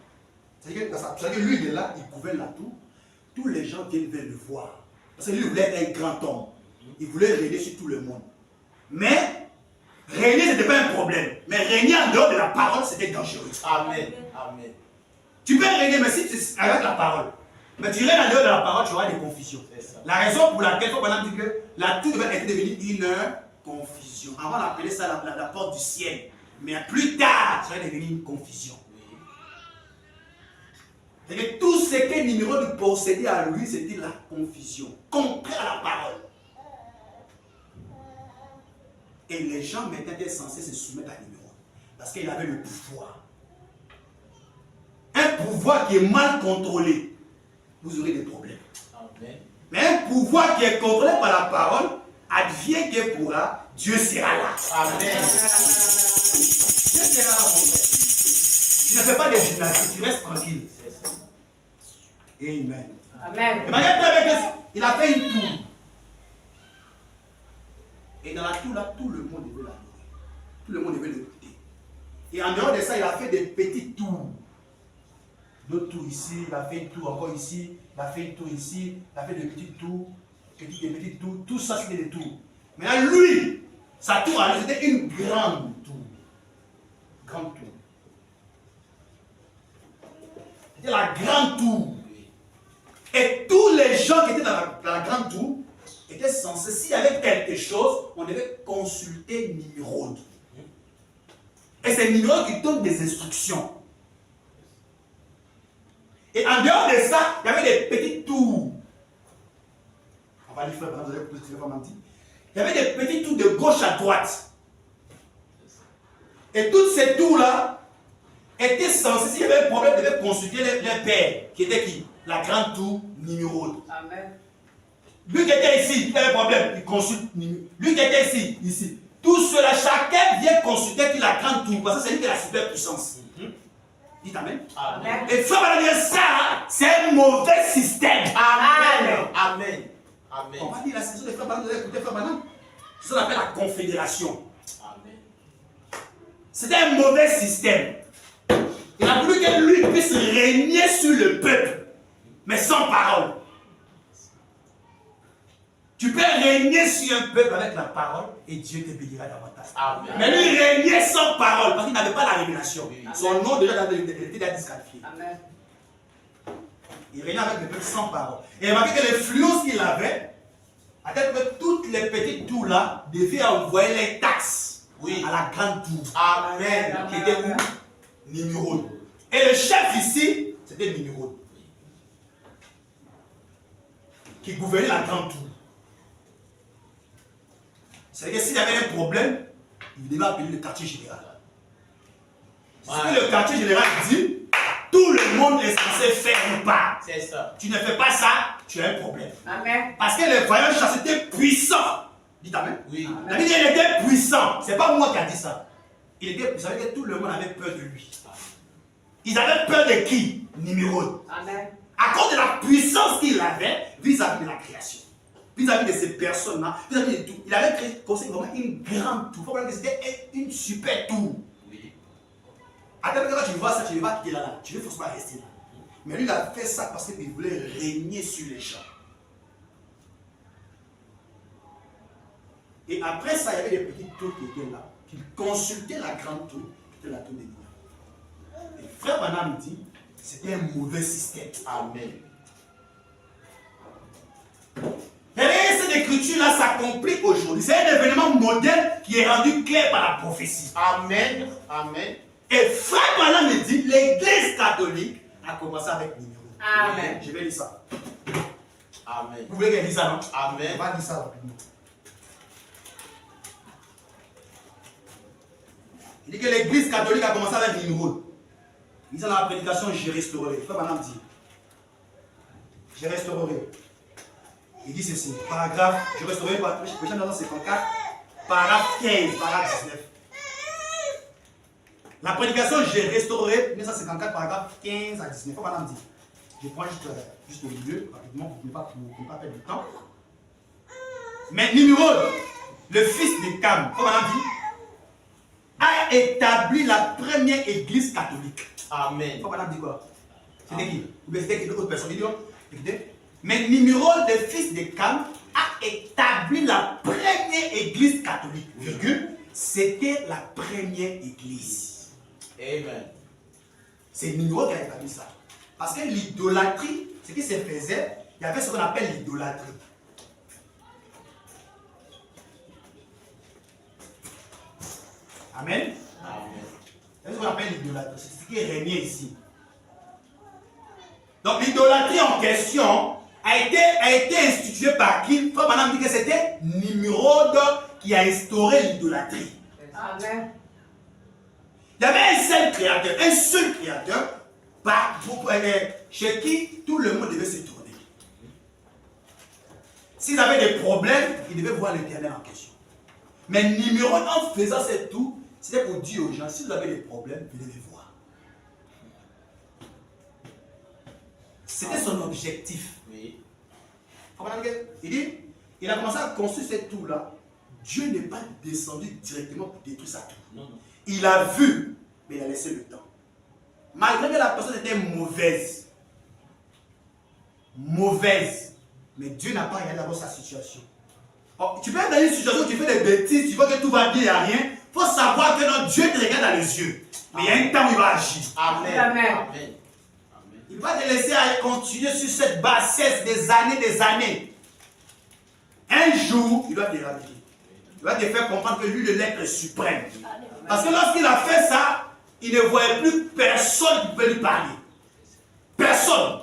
c'est-à-dire que lui il est là, il gouverne la tour, tous les gens viennent vers le voir. Parce que lui il voulait être un grand homme. Il voulait régner sur tout le monde. Mais régner ce n'était pas un problème. Mais régner en dehors de la parole, c'était dangereux.
Amen. Amen.
Tu peux régner, mais si tu es avec la parole. Mais tu règnes en dehors de la parole, tu auras des confusions.
C'est ça.
La raison pour laquelle il faut maintenant dire que la tour devait être devenue une confusion. Avant, on appelait ça la porte du ciel. Mais plus tard, ça va devenir une confusion.
Oui.
Et que tout ce que Nimrod possédait à lui, c'était la confusion. Contraire à la parole. Et les gens maintenant étaient censés se soumettre à Nimrod. Parce qu'il avait le pouvoir. Un pouvoir qui est mal contrôlé, vous aurez des problèmes.
Amen.
Mais un pouvoir qui est contrôlé par la parole, advienne que pourra, Dieu sera là.
Amen.
Qu'est-ce qu'il y a là, mon frère? Tu ne fais pas des gymnastiques, tu restes tranquille. Amen.
Amen.
Et Marie, il a fait une tour. Et dans la tour là, tout le monde devait l'adorer. Tout le monde devait l'écouter. Et en dehors de ça, il a fait des petites tours. D'autres tours ici, il a fait une tour encore ici, il a fait une tour ici, il a fait des petites tours, des petites tours, tout ça c'était des tours. Maintenant lui, sa tour à lui, c'était une grande tour. Grande tour. C'était la grande tour. Et tous les gens qui étaient dans la grande tour étaient censés, s'il y avait quelque chose, on devait consulter Nimrod. Et c'est Nimrod qui donne des instructions. Et en dehors de ça, il y avait des petites tours. On va lui faire, vous allez écouter ce que je vais dire. Il y avait des petites tours de gauche à droite. Et toutes ces tours-là étaient censées, s'il y avait un problème, ils devaient consulter les pères, qui était qui? La grande tour Nimrod.
Amen.
Lui qui était ici, il avait un problème, il consulte Nimrod. Lui qui était ici, ici. Tout cela, chacun vient consulter la grande tour, parce que c'est lui qui a la superpuissance. Dites Amen.
Amen.
Et frère, ça, c'est un mauvais système.
Amen. Amen. Amen.
On va dire la saison des frères Banane, vous allez écouter frère Banane. C'est ce qu'on appelle la confédération.
Amen.
C'était un mauvais système. Il a voulu que lui puisse régner sur le peuple, mais sans parole. Tu peux régner sur un peuple avec la parole et Dieu te bénira davantage.
Amen.
Mais lui régnait sans parole parce qu'il n'avait pas la révélation.
Oui.
Son nom déjà était déjà disqualifié.
Amen.
Il régnait avec le peuple sans parole. Et remarquez que l'influence qu'il avait, à tel que toutes les petites tours là devaient envoyer les taxes à la grande tour.
Amen.
Qui était où? Nimrod. Et le chef ici, c'était Nimrod. Qui gouvernait la grande tour. C'est-à-dire que s'il y avait un problème, il devait appeler le quartier général. Ce que le quartier général dit, tout le monde est censé faire ou pas.
C'est ça.
Tu ne fais pas ça, tu as un problème.
Amen.
Parce que les voyants chasseurs étaient puissants. Dites Amen.
Oui.
La Bible dit qu'il était puissant. Ce n'est pas moi qui ai dit ça. Il était, vous savez que tout le monde avait peur de lui. Ils avaient peur de qui? Nimrod.
Amen.
À cause de la puissance qu'il avait vis-à-vis de la création. Vis-à-vis de ces personnes-là, vis-à-vis de tout. Il avait créé vraiment une grande tour. Il faut voir que c'était une super tour.
Oui.
À tel moment quand tu vois ça, tu ne vas pas quitter là. Tu ne veux forcément rester là. Mais lui, il a fait ça parce qu'il voulait régner sur les gens. Et après ça, il y avait des petites tours qui étaient là, qui consultaient la grande tour, qui était la tour des Niveaux. Et frère Banane dit, c'était un mauvais système.
Amen.
Et cette écriture-là s'accomplit aujourd'hui. C'est un événement moderne qui est rendu clair par la prophétie.
Amen. Amen.
Et frère Banane me dit, l'église catholique a commencé avec Nimrod.
Amen.
Je vais lire ça.
Amen.
Vous voulez qu'elle dise ça, non? On
Amen.
va lire ça rapidement. Il dit que l'église catholique a commencé avec Nimrod. Il dit dans la prédication, j'ai restauré. Frère Banane dit, j'ai restauré. Il dit ceci, paragraphe, je restaurerai par Péché 1954, paragraphe 15, paragraphe 19. La prédication, j'ai restauré 1954, paragraphe 15 à 19. Frère Banane dit, je prends juste au milieu, rapidement, pour ne pas perdre du temps. Mais Nimrod, le fils de Cam, frère Banane dit, a établi la première église catholique.
Amen.
Frère Banane dit quoi? C'était qui? Ou bien c'était une autre personne? Écoutez. Mais Nimrod, le fils de Cam, a établi la première église catholique. Virgule, c'était la première église.
Amen.
C'est Nimrod qui a établi ça. Parce que l'idolâtrie, ce qui se faisait, il y avait ce qu'on appelle l'idolâtrie. Amen.
Amen.
C'est ce qu'on appelle l'idolâtrie. C'est ce qui régnait ici. Donc l'idolâtrie en question a été instituée par qui? Frère Banane dit que c'était Nimrod qui a instauré l'idolâtrie.
Amen.
Il y avait un seul créateur chez qui tout le monde devait se tourner. S'ils avaient des problèmes, ils devaient voir l'Éternel en question. Mais Nimrod, en faisant cette tour, C'était pour dire aux gens, si vous avez des problèmes, venez me voir. C'était son objectif.
Oui.
Il dit, il a commencé à construire cette tour-là. Dieu n'est pas descendu directement pour détruire sa tour.
Non, non.
Il a vu, mais il a laissé le temps. Malgré que la personne était mauvaise. Mauvaise. Mais Dieu n'a pas regardé d'abord sa situation. Oh, tu peux être dans une situation où tu fais des bêtises, tu vois que tout va bien, il n'y a rien. Il faut savoir que non, Dieu te regarde dans les yeux. Mais il y a un temps où il va agir.
Amen.
Amen.
Amen.
Il va te laisser à continuer sur cette bassesse des années. Un jour, il doit te ramener. Il va te faire comprendre que lui, le l'être suprême. Parce que lorsqu'il a fait ça, il ne voyait plus personne qui pouvait lui parler. Personne.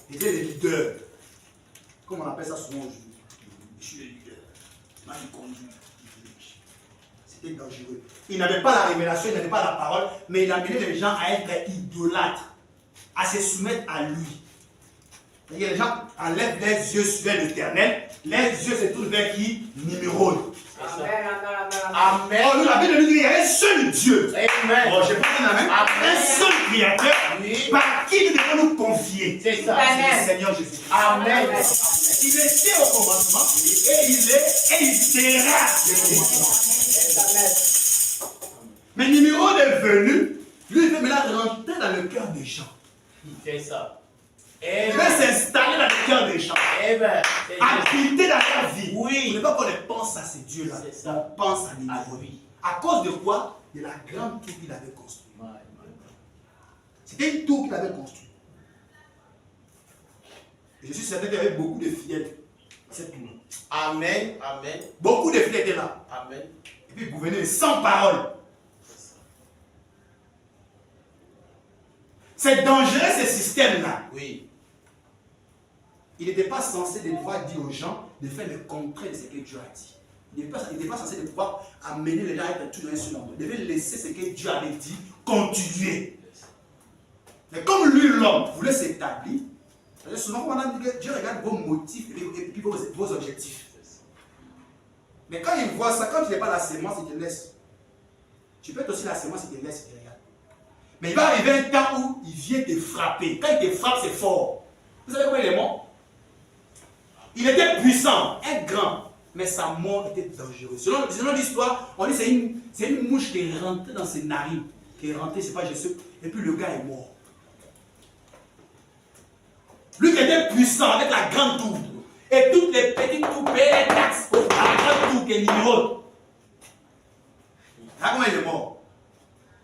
Il était le leader. Comme on appelle ça souvent aujourd'hui. Je suis le leader. Moi, je conduis. C'était dangereux. Il n'avait pas la révélation, il n'avait pas la parole, mais il amenait les gens à être idolâtres, à se soumettre à lui. Les gens enlèvent les yeux sur l'Éternel, les yeux se tournent vers qui? Nimrod.
Amen.
Oh, nous, la Bible nous dit qu'il y a un seul Dieu.
Amen.
Oh, je prends un amen.
Amen.
Un seul Créateur
Oui.
par qui nous devons nous confier.
C'est ça.
C'est
Amen.
le Seigneur Jésus.
Amen.
Il était au commencement et il est et il sera le commencement. Mais Nimrod est venu, lui il veut maintenant rentrer dans le cœur des gens.
C'est ça.
Il veut s'installer dans le cœur des gens.
Amen.
Habiter dans leur vie.
Oui.
Il ne veut pas qu'on les pense à ces dieux-là.
C'est ça.
On pense à Nimrod.
Oui.
À cause de quoi? De la grande tour qu'il avait construite. C'était une tour qu'il avait construite. Et je suis certain qu'il y avait beaucoup de fidèles à cette tour.
Amen. Amen.
Beaucoup de fidèles étaient là.
Amen.
Et puis il gouvernait sans parole. C'est dangereux ce système-là.
Oui.
Il n'était pas censé de pouvoir dire aux gens de faire le contraire de ce que Dieu a dit. Il n'était pas censé de pouvoir amener les gens à être toujours sur l'ombre. Il devait laisser ce que Dieu avait dit continuer. Mais comme lui, l'homme, voulait s'établir, souvent on a dit que Dieu regarde vos motifs et puis vos objectifs. Mais quand il voit ça, quand tu n'es pas la sémence, il te laisse. Tu peux être aussi la sémence, il te laisse, il te regarde. Mais il va arriver un temps où il vient te frapper. Quand il te frappe, c'est fort. Vous savez comment il est mort? Il était puissant, un grand, mais sa mort était dangereuse. Selon l'histoire, on dit que c'est une mouche qui est rentrée dans ses narines, qui est rentrée, je ne sais pas, je sais, et puis le gars est mort. Lui qui était puissant avec la grande tour, et toutes les petites tours payaient les taxes à la grande tour qui est Nimrod. Là comment il est mort?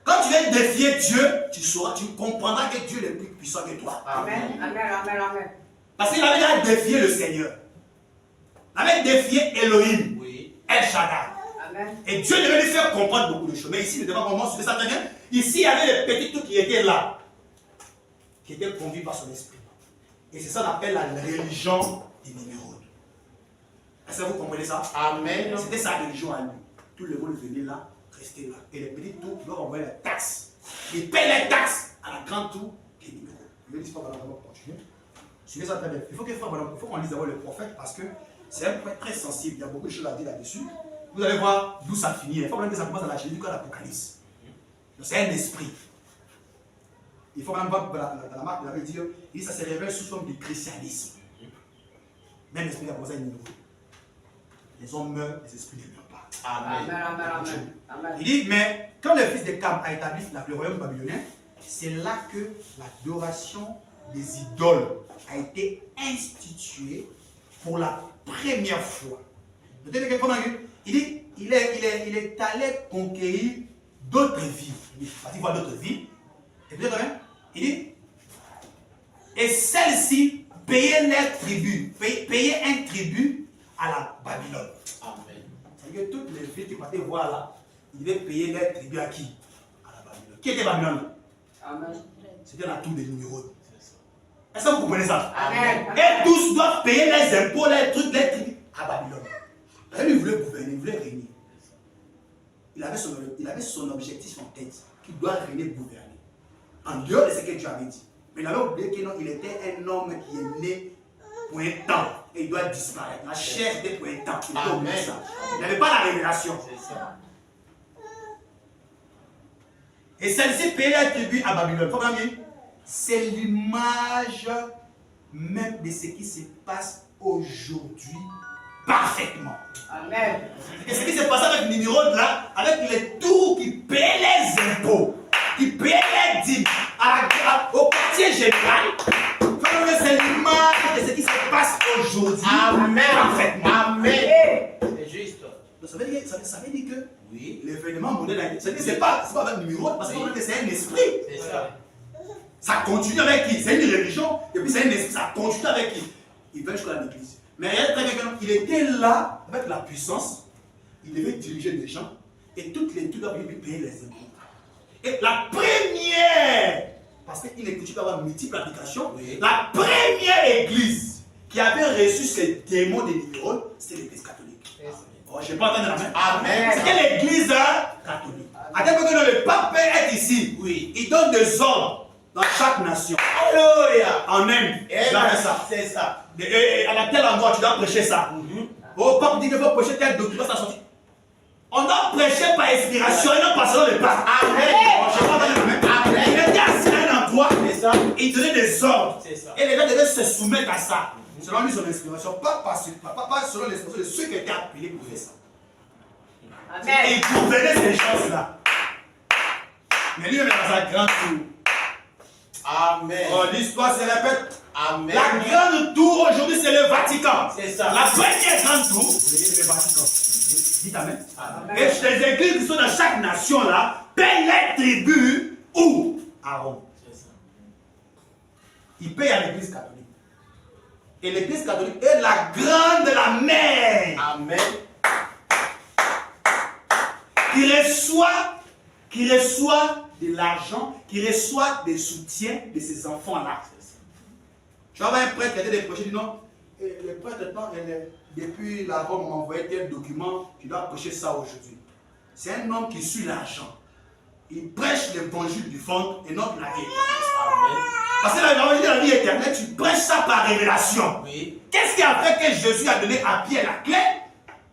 Quand tu viens défier Dieu, tu comprendras que Dieu est plus puissant que toi.
Amen. Amen.
Parce qu'il avait déjà défié le Seigneur. Il avait défié Elohim,
Oui.
El Shaddai.
Amen.
Et Dieu devait lui faire comprendre beaucoup de choses. Mais ici, il ne devait pas comprendre ce que ça très bien. Ici, il y avait les petits trucs qui étaient là, qui étaient conduits par son esprit. Et c'est ça qu'on appelle la religion des Nimrod. Est-ce que vous comprenez ça?
Amen.
C'était sa religion à lui. Tout le monde venait là, restait là. Et les petits tours doivent envoyer les taxes. Ils payent les taxes à la grande tour qui est Nimrod. Je vais dire ça, on va continuer. Suivez ça très bien. Il faut qu'on lise d'abord le prophète parce que c'est un point très sensible. Il y a beaucoup de choses à dire là-dessus. Vous allez voir d'où ça finit. Il faut que ça commence à la Jésus à l'Apocalypse. C'est un esprit. Il faut même voir dans la marque, il avait dit que ça se révèle sous forme de christianisme. Même l'esprit a posé un niveau. Les hommes meurent, les esprits ne meurent pas.
Amen.
Il dit, mais quand le fils de Cam a établi le royaume babylonien, c'est là que l'adoration des idoles a été instituée pour la première fois. Il dit, il est allé conquérir d'autres villes. Il va voir d'autres villes. Et puis, il dit, et celles-ci payaient leur tribut, payaient un tribut à la Babylone.
Amen.
C'est-à-dire que toutes les villes qui partaient voir là, ils devaient payer leur tribut à qui? À la Babylone. Qui était Babylone?
Amen.
C'était la tour de Nimrod. Est-ce que vous comprenez ça?
Amen.
Et tous doivent payer les impôts, les trucs, les tribus à Babylone. Lui, il voulait gouverner, il voulait régner. Il avait son objectif en tête, qu'il doit régner, gouverner. En dehors de ce que Dieu avait dit. Mais il avait oublié qu'il était un homme qui est né pour un temps et il doit disparaître. La chair était pour un temps. Il n'avait pas la révélation.
C'est ça.
Et celle-ci payait un tribut à Babylone. Faut bien. C'est l'image même de ce qui se passe aujourd'hui parfaitement.
Amen.
Et ce qui s'est passé avec Nimrod là, avec les tours qui payaient les impôts, qui payaient les dîmes au quartier général, c'est l'image de ce qui se passe aujourd'hui parfaitement.
Amen. C'est juste.
Ça veut dire que
Oui.
l'événement moderne, c'est pas avec Nimrod, parce que c'est un esprit.
C'est ça.
Ça continue avec qui? C'est une religion, et puis c'est un esprit, ça continue avec qui? Il va jusqu'à l'église. Mais regardez très bien, il était là avec la puissance, il devait diriger les gens, et toutes les doivent lui payer les impôts. Et la première, parce qu'il est coutume d'avoir multiples applications,
Oui.
la première église qui avait reçu ces démons de Nimrod, c'était l'église catholique. Oh, je n'ai pas entendu la main.
Amen.
C'était l'église catholique. À tel point que le pape est ici,
Oui.
il donne des ordres dans chaque nation.
Alléluia.
En Inde, tu dois faire ça.
C'est ça.
Et à tel endroit, tu dois prêcher ça. Au pape dit qu'il faut prêcher tel document, ça sortit. On doit prêcher par inspiration et non pas selon le pape.
Amen.
Je sais pas dans le même.
Amen.
Il était assis à un endroit,
C'est ça.
il donnait des ordres.
C'est ça.
Et les gens devaient se soumettre à ça. Selon lui, son inspiration. Pas selon l'inspiration de ceux qui étaient appelés pour faire ça. Et
Amen.
il gouvernait ces choses-là. Mais lui-même dans sa grande tour.
Amen.
Oh, l'histoire se répète.
Amen.
La grande tour aujourd'hui, c'est le Vatican.
C'est ça.
La première grande tour, c'est le Vatican. Dites Amen.
Amen.
Et les églises qui sont dans chaque nation là, payent les tribus où? À Rome.
C'est ça.
Ils payent à l'église catholique. Et l'église catholique est la grande de la mer
Amen.
qui reçoit de l'argent, qui reçoit des soutiens de ces enfants-là. Tu vas voir un prêtre qui a été prêcher, dit non, le prêtre, depuis la Rome, m'a envoyé tel document, tu dois prêcher ça aujourd'hui. C'est un homme qui suit l'argent. Il prêche l'évangile du fond et non de la vie éternelle.
Amen.
Parce que l'évangile de la vie éternelle, tu prêches ça par révélation.
Oui.
Qu'est-ce qui a fait que Jésus a donné à Pierre la clé?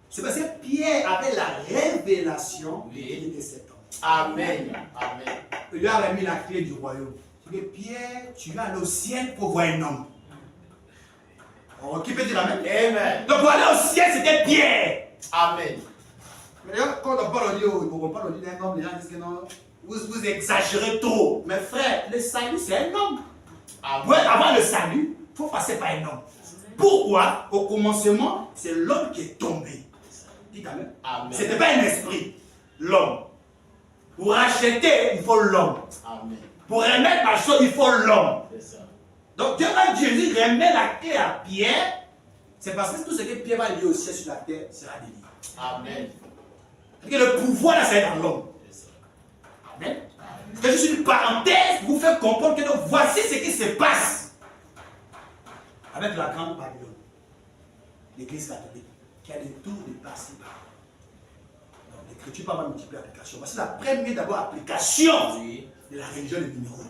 C'est parce que Pierre avait la révélation
Oui.
qu'il était cet homme.
Amen. Amen.
Il lui a remis la clé du royaume. Il dit Pierre, tu vas aller au ciel pour voir un homme. Oh, qui peut dire la même?
Amen.
Donc pour aller au ciel, c'était Pierre.
Amen.
Mais d'ailleurs, quand on parle d'un homme, les gens disent que non, vous exagérez trop. Mais frère, le salut, c'est un homme. Pour
Amen.
avoir le salut, il faut passer par un homme. Pourquoi? Au commencement, c'est l'homme qui est tombé. Dites Amen.
Amen.
Ce n'était pas un esprit, l'homme. Pour racheter, il faut l'homme.
Amen.
Pour remettre la chose, il faut l'homme.
C'est ça.
Donc, quand Jésus remet la clé à Pierre, c'est parce que tout ce que Pierre va lier au ciel sur la terre sera délié.
Amen.
Et le pouvoir là, c'est dans l'homme.
C'est ça.
Amen. C'est juste une parenthèse pour vous faire comprendre que donc, voici ce qui se passe avec la grande Babylone, l'église catholique, qui a des tours de par-ci par-là. Donc, l'écriture parle de multiples applications. Voici la première d'abord application
Oui.
de la religion de Nimrod.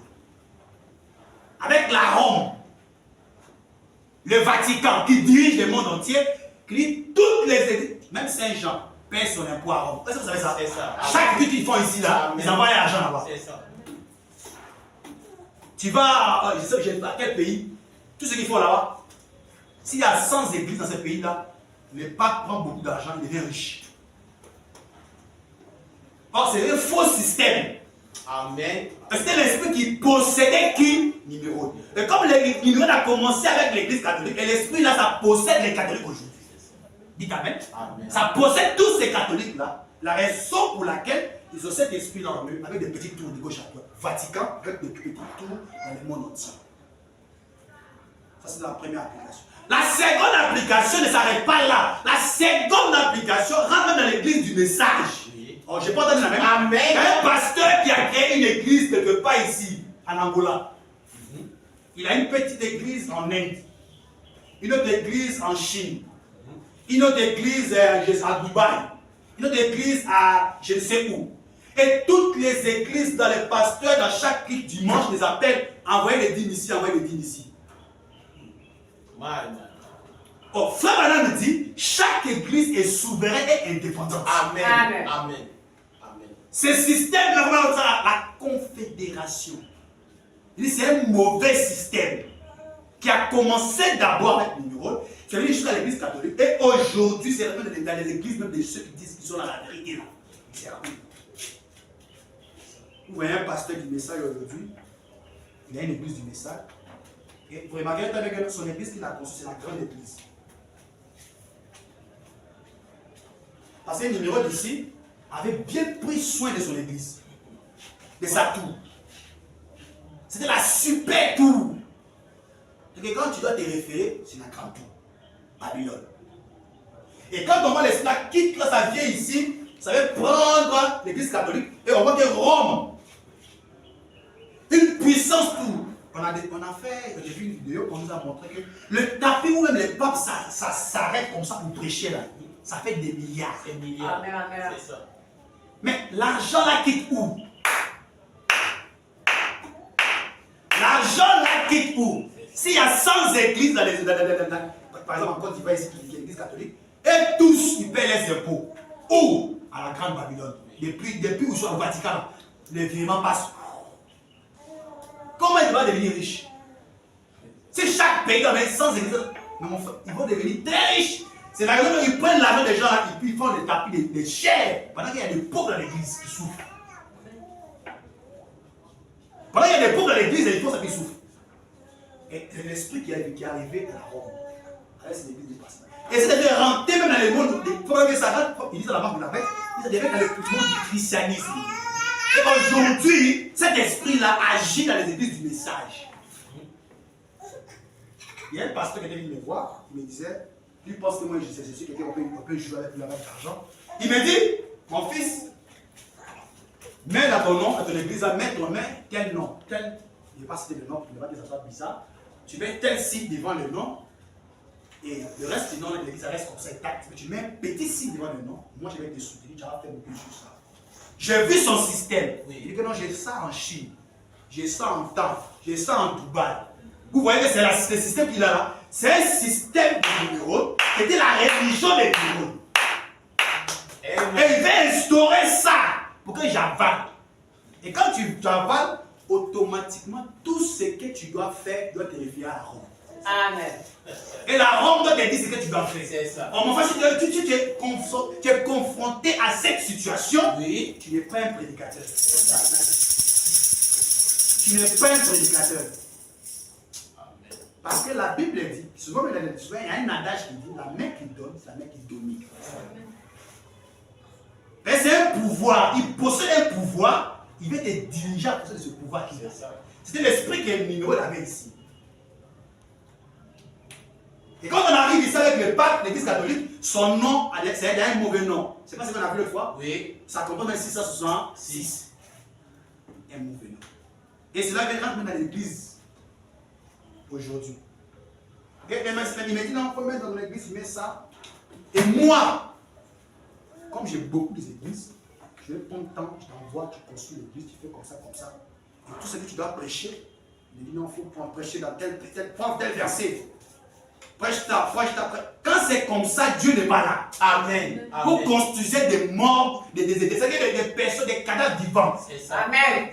Avec la Rome, le Vatican qui dirige le monde entier, qui dit toutes les églises, même Saint-Jean, paie son impôt à Rome. Est-ce que vous savez ça?
C'est ça.
Chaque but qu'ils font ici, là,
Amen.
ils envoient l'argent là-bas.
C'est ça.
Tu vas, je sais pas quel pays, tout ce qu'ils font là-bas, s'il y a 100 églises dans ce pays-là, le pape prend beaucoup d'argent, il devient riche. Or, c'est un faux système.
Amen.
C'était l'esprit qui possédait qui? Nimrod. Et comme Nimrod a commencé avec l'église catholique, et l'esprit là, ça possède les catholiques aujourd'hui. Dites Amen.
Amen.
Ça possède tous ces catholiques-là. La raison pour laquelle ils ont cet esprit-là en eux, avec des petits tours de gauche à droite. Vatican, avec des petits tours dans le monde entier. Ça, c'est la première application. La seconde application ne s'arrête pas là. La seconde application rentre même dans l'église du message.
Oui.
Oh, j'ai pas entendu la même.
Amen.
Il y a un pasteur qui a créé une église quelque part ici, en Angola. Il a une petite église en Inde, une autre église en Chine, une autre église à Dubaï, une autre église à je ne sais où. Et toutes les églises dans les pasteurs, dans chaque culte dimanche, les appellent envoyez les dîmes ici, envoyez les dîmes ici. Oh, Frère Branham nous dit chaque église est souveraine et indépendante.
Amen.
Amen.
Amen. Amen.
Ce système, la confédération. C'est un mauvais système qui a commencé d'abord avec Numéro, qui est venu jusqu'à l'église catholique. Et aujourd'hui, c'est dans les églises, même de ceux qui disent qu'ils sont dans la vérité. Là. Vous voyez un pasteur du message aujourd'hui, il a une église du message. Et vous remarquez avec son église qu'il a construit, c'est la grande église. Parce que le numéro d'ici avait bien pris soin de son église, de sa tour. C'était la super tour. Et quand tu dois te référer, c'est la grande tour, Babylone. Et quand on voit l'esclave quitte là, ça vient ici, ça veut prendre l'église catholique et on voit que Rome, une puissance tour. On a fait, j'ai vu une vidéo, on nous a montré que le tapis ou même les papes, ça s'arrête comme ça pour prêcher là. Ça fait des milliards.
C'est milliards.
Amen, amen.
C'est ça.
Mais l'argent là quitte où? L'argent là quitte où? S'il y a 100 églises dans par exemple en Côte d'Ivoire ici, qui est l'église catholique, et tous ils paient les impôts. Où? À la Grande Babylone. Depuis où ils sont au Vatican, les virements passent. Comment ils vont devenir riches? Si chaque pays dans 100 églises, mais mon frère, ils vont devenir très riches. C'est la raison qu'ils prennent l'argent des gens là et puis ils font des tapis des chairs. Pendant qu'il y a des pauvres dans l'église qui souffrent. Pendant qu'il y a des pauvres dans l'église et ils font ça qui souffrent. Et c'est l'esprit qui est arrivé à Rome. Avec cette église de pasteur. Et c'est de rentrer même dans le monde. Pendant que ça rentre, ils disent à la marque de la bête, ils devient dans le monde du christianisme. Et aujourd'hui, cet esprit-là agit dans les églises du message. Il y a un pasteur qui était venu me voir, il me disait, lui pense que moi je sais quelqu'un on peut jouer avec l'argent. Il me dit, mon fils, mets dans ton nom, à ton église, mets ton main, tel nom, tel. Je ne vais pas citer le nom, pour ne pas que ça soit bizarre. Tu mets tel signe devant le nom, et le reste du nom de l'église, ça reste comme ça intact. Mais tu mets un petit signe devant le nom, moi je vais te soutenir, tu vas faire beaucoup de choses. J'ai vu son système. Oui. Il dit que non, j'ai ça en Chine, j'ai ça en temps, j'ai ça en Dubaï. Vous voyez que c'est le système qu'il a là. C'est un système de numéros qui était la religion des numéros. Et il va instaurer ça pour que j'avale. Et quand tu avales, automatiquement, tout ce que tu dois faire doit te référer à Rome.
Amen.
Et la Rome doit te dire ce que tu dois faire.
C'est ça.
En fait, si tu es confronté à cette situation, oui, tu n'es pas un prédicateur. Tu n'es pas un prédicateur. Parce que la Bible dit, souvent il y a un adage qui dit, la main qui donne, c'est la main qui domine. Mais c'est un pouvoir, il possède un pouvoir, il veut te diriger à cause de ce pouvoir qu'il a. C'était l'esprit que Numéro avait ici. Et quand on arrive ici avec le pape, l'église catholique, son nom, c'est un mauvais nom. C'est pas ce qu'on a vu l'autre fois? Oui. Ça comprend dans 666. Un mauvais nom. Et cela vient rentrer dans l'église. Aujourd'hui. Et il m'a dit, non, il faut mettre dans l'église, il met ça. Et moi, comme j'ai beaucoup d'églises, je vais prendre le temps, je t'envoie, tu construis l'église, tu fais comme ça, comme ça. Et tout ce que tu dois prêcher, il me dit, non, il faut prêcher dans tel verset. Prêche ta. Quand c'est comme ça, Dieu n'est pas là. Amen. Vous construisez des morts, des personnes, des cadavres vivants.
C'est ça.
Amen.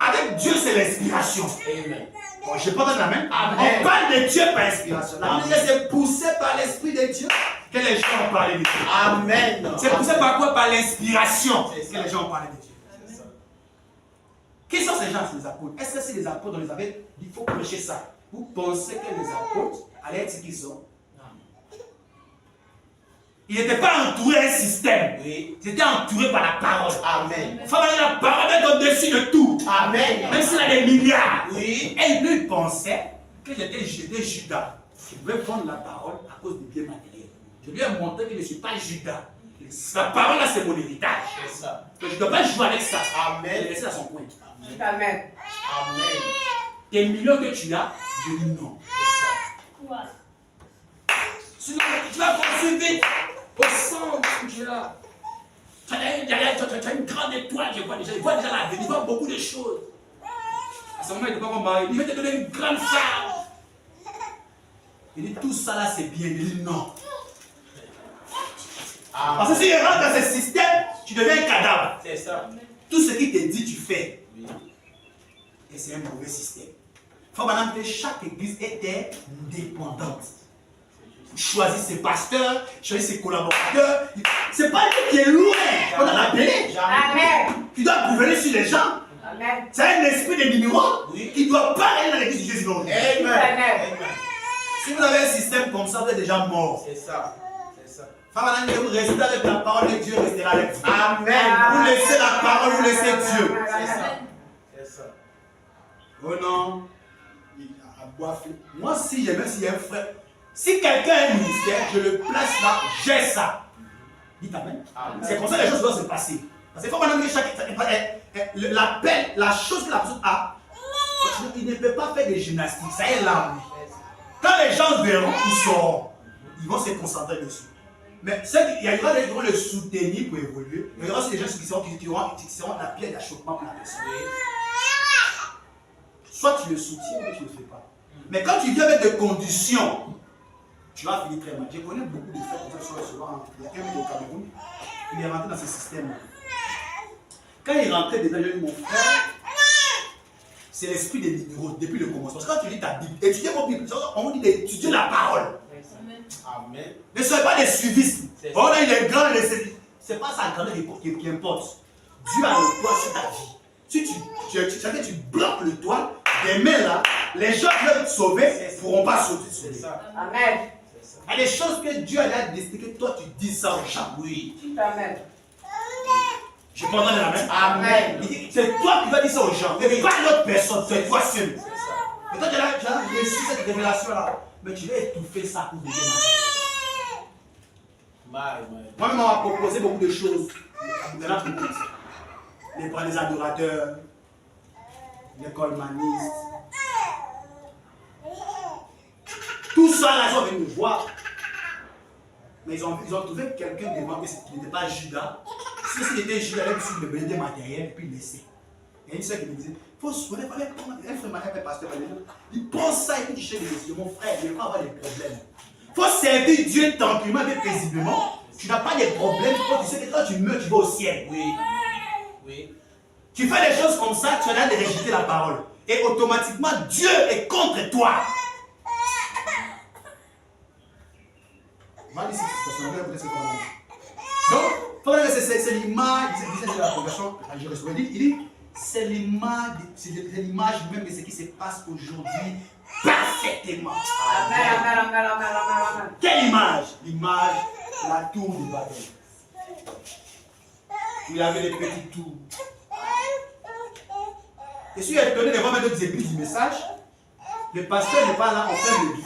Avec Dieu, c'est l'inspiration.
Amen.
Bon, je parle de la main.
Amen.
On parle de Dieu par inspiration. La Bible c'est poussé par l'Esprit de Dieu que les gens ont parlé de Dieu.
Amen.
C'est poussé par quoi? Par l'inspiration que les gens ont parlé de Dieu.
C'est ça.
Qui sont ces gens, ces apôtres? Est-ce que c'est les apôtres, on les avait dit, il faut prêcher ça? Vous pensez que les apôtres allaient être ce qu'ils sont? Ils n'étaient pas entourés d'un système. Oui. Ils étaient entourés par la parole.
Amen.
Il faut avoir la parole est au-dessus de tout.
Amen.
Même s'il a des milliards.
Oui.
Et lui, il pensait que j'étais Judas. Je pouvais prendre la parole à cause des biens matériels. Je lui ai montré que je ne suis pas Judas. La parole, là, c'est mon héritage.
C'est ça.
Donc, je ne dois pas jouer avec ça.
Amen.
Je vais laisser à son point.
Amen.
Amen.
Tes millions que tu as, je dis non.
C'est ça.
Sinon, tu vas construire vite. Au centre, tu es là. Tu as une grande étoile, je vois déjà. Il voit déjà l'avenir, il voit beaucoup de choses. À ce moment, il ne peut pas marier. Il va te donner une grande femme. Il dit tout ça là, c'est bien. Il dit non. Parce que si il rentre dans ce système, tu deviens un cadavre.
C'est ça.
Tout ce qu'il te dit, tu fais.
Oui.
Et c'est un mauvais système. Il faut maintenant que chaque église était indépendante. Choisis ses pasteurs, choisis ses collaborateurs. C'est pas lui qui est loin. On a appelé.
Amen.
Tu dois gouverner sur les gens.
Amen.
C'est un esprit de numéro
Oui.
qui doit pas aller dans l'église de Jésus.
Amen.
Amen.
Si vous avez un système comme ça, vous êtes déjà mort.
C'est ça. C'est ça.
Femme, vous restez avec la parole et Dieu restera avec vous.
Amen.
Vous laissez la parole, vous laissez Dieu.
C'est ça. C'est ça.
Oh non, il a boiffé. Moi, si j'ai, même s'il y a un frère, si quelqu'un a un ministère, je le place là, j'ai ça. Dites Amen.
Amen.
C'est comme ça que les choses doivent se passer. Parce qu'il faut maintenant que chaque. L'appel, la chose que la personne a, il ne peut pas faire des gymnastiques. Ça est là. Quand les gens verront, ils sauront. Ils vont se concentrer dessus. Mais il y aura des gens qui vont le soutenir pour évoluer. Il y aura aussi des gens qui seront la pierre d'achoppement pour la personne. Soit tu le soutiens, ou tu ne le fais pas. Mais quand tu viens avec des conditions, tu vas finir très mal. Je connais beaucoup de frères comme ça sur le soir. Il y a un mec au Cameroun, il est rentré dans ce système-là. Quand il est rentré dedans, j'ai dit mon frère, c'est l'esprit des numéros depuis le commencement. Parce que quand tu lis ta Bible, étudiez vos Bibles, on vous dit d'étudier la parole.
Amen.
Ne soyez pas des suivistes.
C'est
Oh là, il est grand, c'est pas sa grandeur qui importe. Dieu a le toit sur ta vie. Si tu bloques le toit, demain là, les gens qui veulent te sauver ne pourront pas sauter sur
C'est
lui.
ça.
Amen.
C'est ça.
Il y a des choses que Dieu a décidé que toi tu dis ça aux gens. Oui.
Amen.
Je peux entendre la main.
Amen.
Il dit, c'est toi qui vas dire ça aux gens. Et pas une autre personne, c'est toi seul.
C'est ça.
Et toi tu as reçu cette révélation là. Mais tu vas étouffer ça pour devenir Moi-même, on m'a proposé beaucoup de choses. Les bras des adorateurs, l'école maniste. Tout ça, là, ils sont venus me voir. Mais ils ont trouvé quelqu'un devant eux qui n'était pas Judas. Si c'était Judas, il avait besoin de des matériels et puis laisser. Et une soeur qui me disait, il faut se prendre, un frère m'a fait pasteur, il pense ça et puis il dit, mon frère, il ne va pas avoir des problèmes. Il faut servir Dieu tranquillement et paisiblement. Tu n'as pas de problème, tu sais que quand tu meurs, tu vas au ciel.
Oui. Oui.
Tu fais des choses comme ça, tu as l'air de rejeter la parole. Et automatiquement, Dieu est contre toi. Donc, c'est l'image, c'est la progression, il dit, c'est l'image même de ce qui se passe aujourd'hui parfaitement.
Amen. Amen. Amen. Amen.
Quelle image? L'image de la tour de Babel. Il y avait les petites tours. Je suis étonné de voir même d'autres églises du message. Le pasteur n'est pas là, on ferme l'église.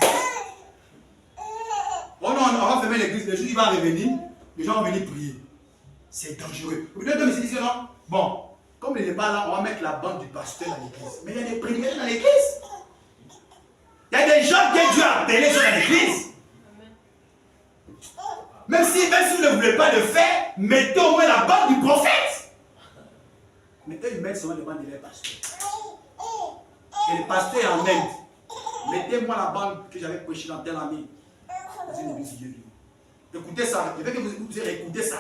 Oh non, on va fermer l'église, le jour il va revenir, les gens vont venir prier. C'est dangereux. Vous voulez me dire non? Bon, comme il n'est pas là, on va mettre la bande du pasteur dans l'église. Mais il y a des prédicateurs dans l'église. Il y a des gens que Dieu a appelés dans l'église. Même si vous ne voulez pas le faire, mettez au moins la bande du prophète. Mais eux, ils mettent seulement les bandes de leur pasteur. Et le pasteur est en Inde. Mettez-moi la bande que j'avais prêchée dans tel ami. Dans une église de Dieu. Écoutez ça. Je veux que vous écoutez ça.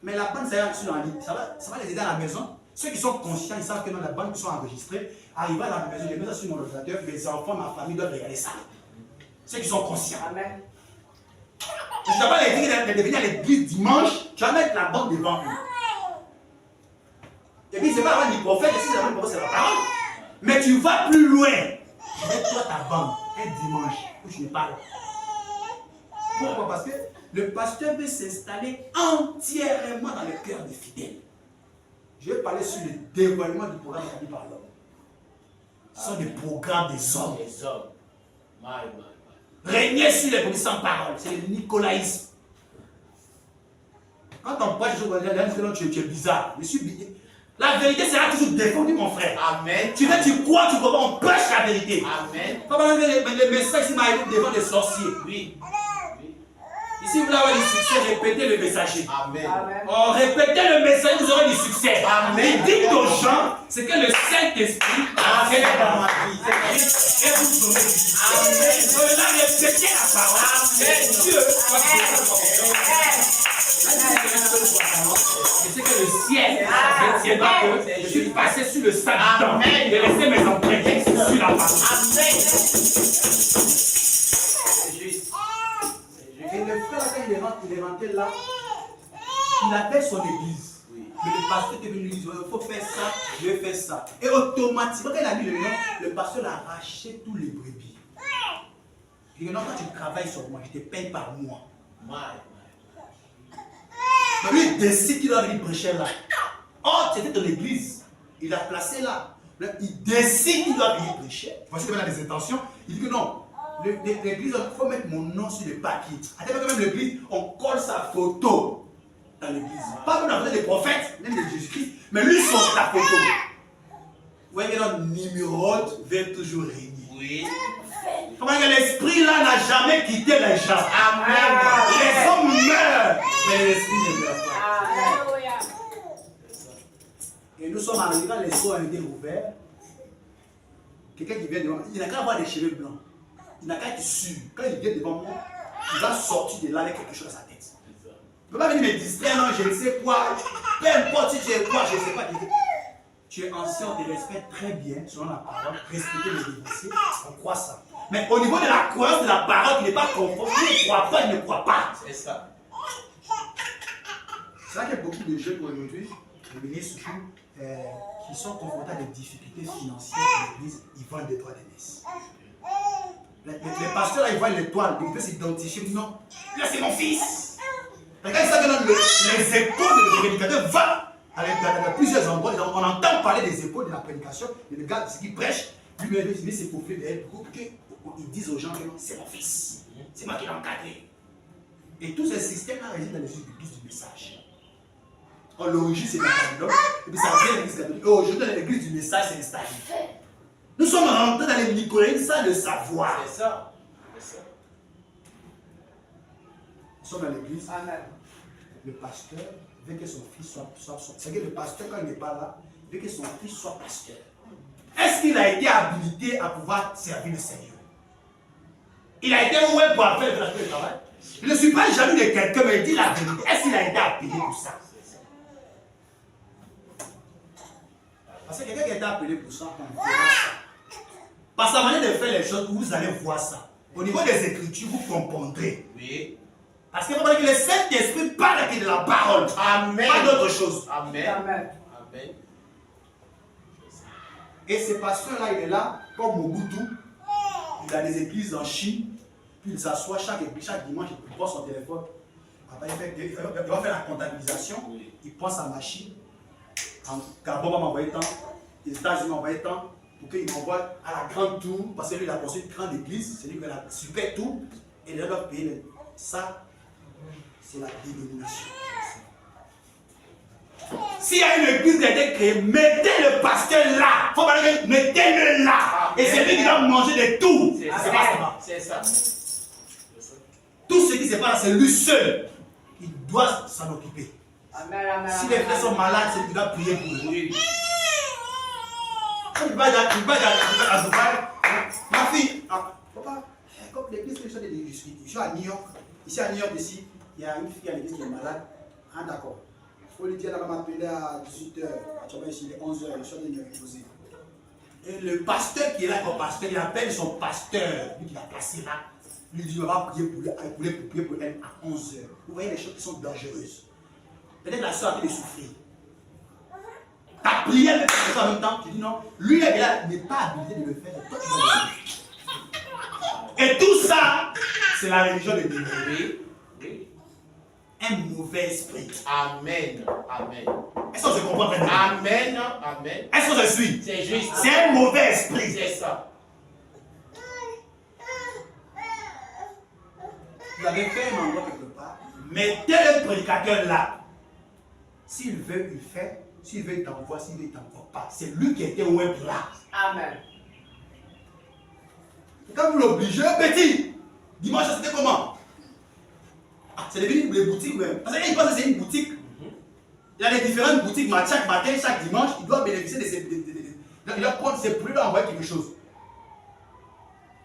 Mais la bande, ça va sur la ligne. Ça va les aider à la maison. Ceux qui sont conscients, ils savent que dans la bande qui sont enregistrés, arrivent à la maison, les mettent sur mon ordinateur, les enfants, ma famille doivent regarder ça. Ceux qui sont conscients.
Amen.
Tu ne vas pas les dire de venir à l'église dimanche, tu vas mettre la bande devant eux. Et puis, ce n'est pas la bande du prophète, si c'est la bande du prophète, c'est la parole. Mais tu vas plus loin. Mets-toi ta bande un dimanche où tu n'es pas là. Pourquoi? Parce que le pasteur veut s'installer entièrement dans le cœur des fidèles. Je vais parler sur le dévoilement du programme établi par l'homme. Ce sont des programmes des hommes.
Les hommes.
Régner sur les produits sans parole, c'est le nicolaïsme. Quand on parle de choses, tu es bizarre. Je suis bizarre. La vérité sera toujours défendue, mon frère.
Amen.
Tu veux, tu crois, tu comprends, on prêche la vérité.
Amen.
Pas mal les messages ici devant des sorciers.
Oui.
Ici, vous voulez avoir du succès, répétez le messager.
Amen.
Amen.
Oh, répétez le messager, vous aurez du succès.
Amen.
Dites aux gens ce que le Saint-Esprit a fait dans ma vie. Et vous donnez du succès.
Amen.
Cela, répétez la parole. Et Dieu va vous donner la confiance. Je sais le ciel retiendra que je suis passé sur le sac du temps
Amen.
et laissé mes empreintes sur la parole.
Amen. C'est juste.
Et le frère, quand il est rentré là, il appelle son église.
Oui.
Mais le pasteur est venu lui dire, il faut faire ça, je vais faire ça. Et automatiquement, quand il a mis le nom, le pasteur a arraché tous les brebis. Il dit, non, quand tu travailles sur moi, je te paye par mois. Donc lui, il décide qu'il doit venir prêcher là. Oh, c'était dans l'église. Il l'a placé là. Là, il décide qu'il doit venir prêcher. Voici qu'il a des intentions. Il dit que non. L'église, il faut mettre mon nom sur le papier. À tel point que même l'église, on colle sa photo dans l'église. Pas comme la photo des prophètes, même de Jésus-Christ, mais lui, son ta photo. Vous voyez que notre numéro va toujours régner.
Oui.
Comment que l'esprit là n'a jamais quitté les gens.
Amen.
Les hommes meurent, mais l'esprit ne meurt pas.
Alléluia.
Et nous sommes arrivés quand les seaux ont été ouverts. Quelqu'un qui vient devant moi, il n'a qu'à avoir des cheveux blancs. Il n'a qu'à être sûr. Quand il vient devant moi, il va sortir de là avec quelque chose à sa tête. Il ne peut pas venir me distraire, non, je ne sais quoi. Peu importe si tu es quoi, je ne sais pas. Tu es ancien, on te respecte très bien selon la parole. Respecter les dévancés, on croit ça. Mais au niveau de la croyance de la parole, il n'est pas conforme. Il ne croit pas, il ne croit pas.
C'est ça.
C'est vrai qu'il y a beaucoup de jeunes aujourd'hui, les ministres surtout, qui sont confrontés à des difficultés financières dans l'église, ils vendent des toits d'aînesse. Les pasteurs là, ils voient l'étoile, ils peuvent s'identifier, ils disent non, là c'est mon fils. Quand ils savent que les épaules de prédicateurs vont dans plusieurs endroits, on entend parler des épaules de la prédication, et le gars qui prêche, lui-même il s'est faufilé derrière pour qu'ils disent aux gens que non, c'est mon fils, c'est moi qui l'ai encadré. Et tous ces systèmes-là résident dans les églises du message. L'origine c'est la Babylone, et puis ça vient de l'église catholique. Aujourd'hui, dans l'église du message, c'est installé. Nous sommes rentrés dans les Nicolaïens sans le savoir.
C'est ça. C'est ça.
Nous sommes dans l'église.
Amen.
Le pasteur veut que son fils soit. C'est que le pasteur, quand il n'est pas là, veut que son fils soit pasteur. Est-ce qu'il a été habilité à pouvoir servir le Seigneur? Il a été oué pour faire le travail? Je ne suis pas jaloux de quelqu'un, mais il dit la vérité. Est-ce qu'il a été appelé pour ça? Parce que quelqu'un qui a été appelé pour ça, on verra ça. Par sa manière de faire les choses, vous allez voir ça. Au niveau des Écritures, vous comprendrez.
Oui.
Parce que vous voyez que le Saint-Esprit parle que de la parole.
Amen.
Pas d'autre chose.
Amen.
Amen.
Amen.
Et ce pasteur-là, il est là, comme Mobutu. Il a des églises en Chine. Puis il s'assoit chaque dimanche, il prend son téléphone. Après, il va faire la comptabilisation.
Oui.
Il prend sa machine. En Gabon va m'envoyer tant. Les États-Unis m'envoyer tant. Pour qu'il m'envoie à la grande tour. Parce que lui, il a construit une grande église. C'est lui qui a la super tour. Et les gens doivent payer. Ça, c'est la dénomination. S'il y a une église qui a été créée, mettez le pasteur là. Faut pas dire, mettez-le là. Et c'est lui qui doit manger de tout.
C'est
C'est pas ça.
C'est ça.
Tout ce qui se passe, c'est lui seul. Il doit s'en occuper.
Amen. Amen.
Si les frères sont malades, c'est lui qui doit prier pour eux.
Oui.
Quand il va à Dubaï, ma fille, papa, comme l'église que je suis à New York. Ici à New York, ici, il y a une fille à l'église qui est malade. Ah d'accord. Il faut lui dire, elle va m'appeler à 18h. Actuellement, ici, il est 11h, je suis en train de me reposer. Et le pasteur qui est là comme pasteur, il appelle son pasteur, lui qui l'a placé là. Lui dit, on va prier pour elle à 11h. Vous voyez les choses qui sont dangereuses. Peut-être la soeur a été de souffrir. Ta prière avec la en même temps, tu dis non, lui là, il n'est pas habilité de le faire, toi tu dois le faire. Et tout ça, c'est la religion de Dieu.
Oui. Oui.
Un mauvais esprit.
Amen. Amen.
Est-ce qu'on se comprend très bien?
Amen. Amen.
Est-ce qu'on se suit?
C'est juste.
C'est un mauvais esprit.
C'est ça.
Vous avez fait un endroit quelque part, mettez le prédicateur là. S'il veut, il fait. S'il veut, il t'envoie. S'il veut, il t'envoie pas. C'est lui qui était web là.
Amen.
Quand vous l'obligez, petit, dimanche, c'était comment? Ah, c'est devenu les boutiques même. Parce qu'il pense que c'est une boutique. Il y a des différentes boutiques, mais chaque matin, chaque dimanche, il doit bénéficier de ces. Il doit prendre ses produits, il doit envoyer quelque chose.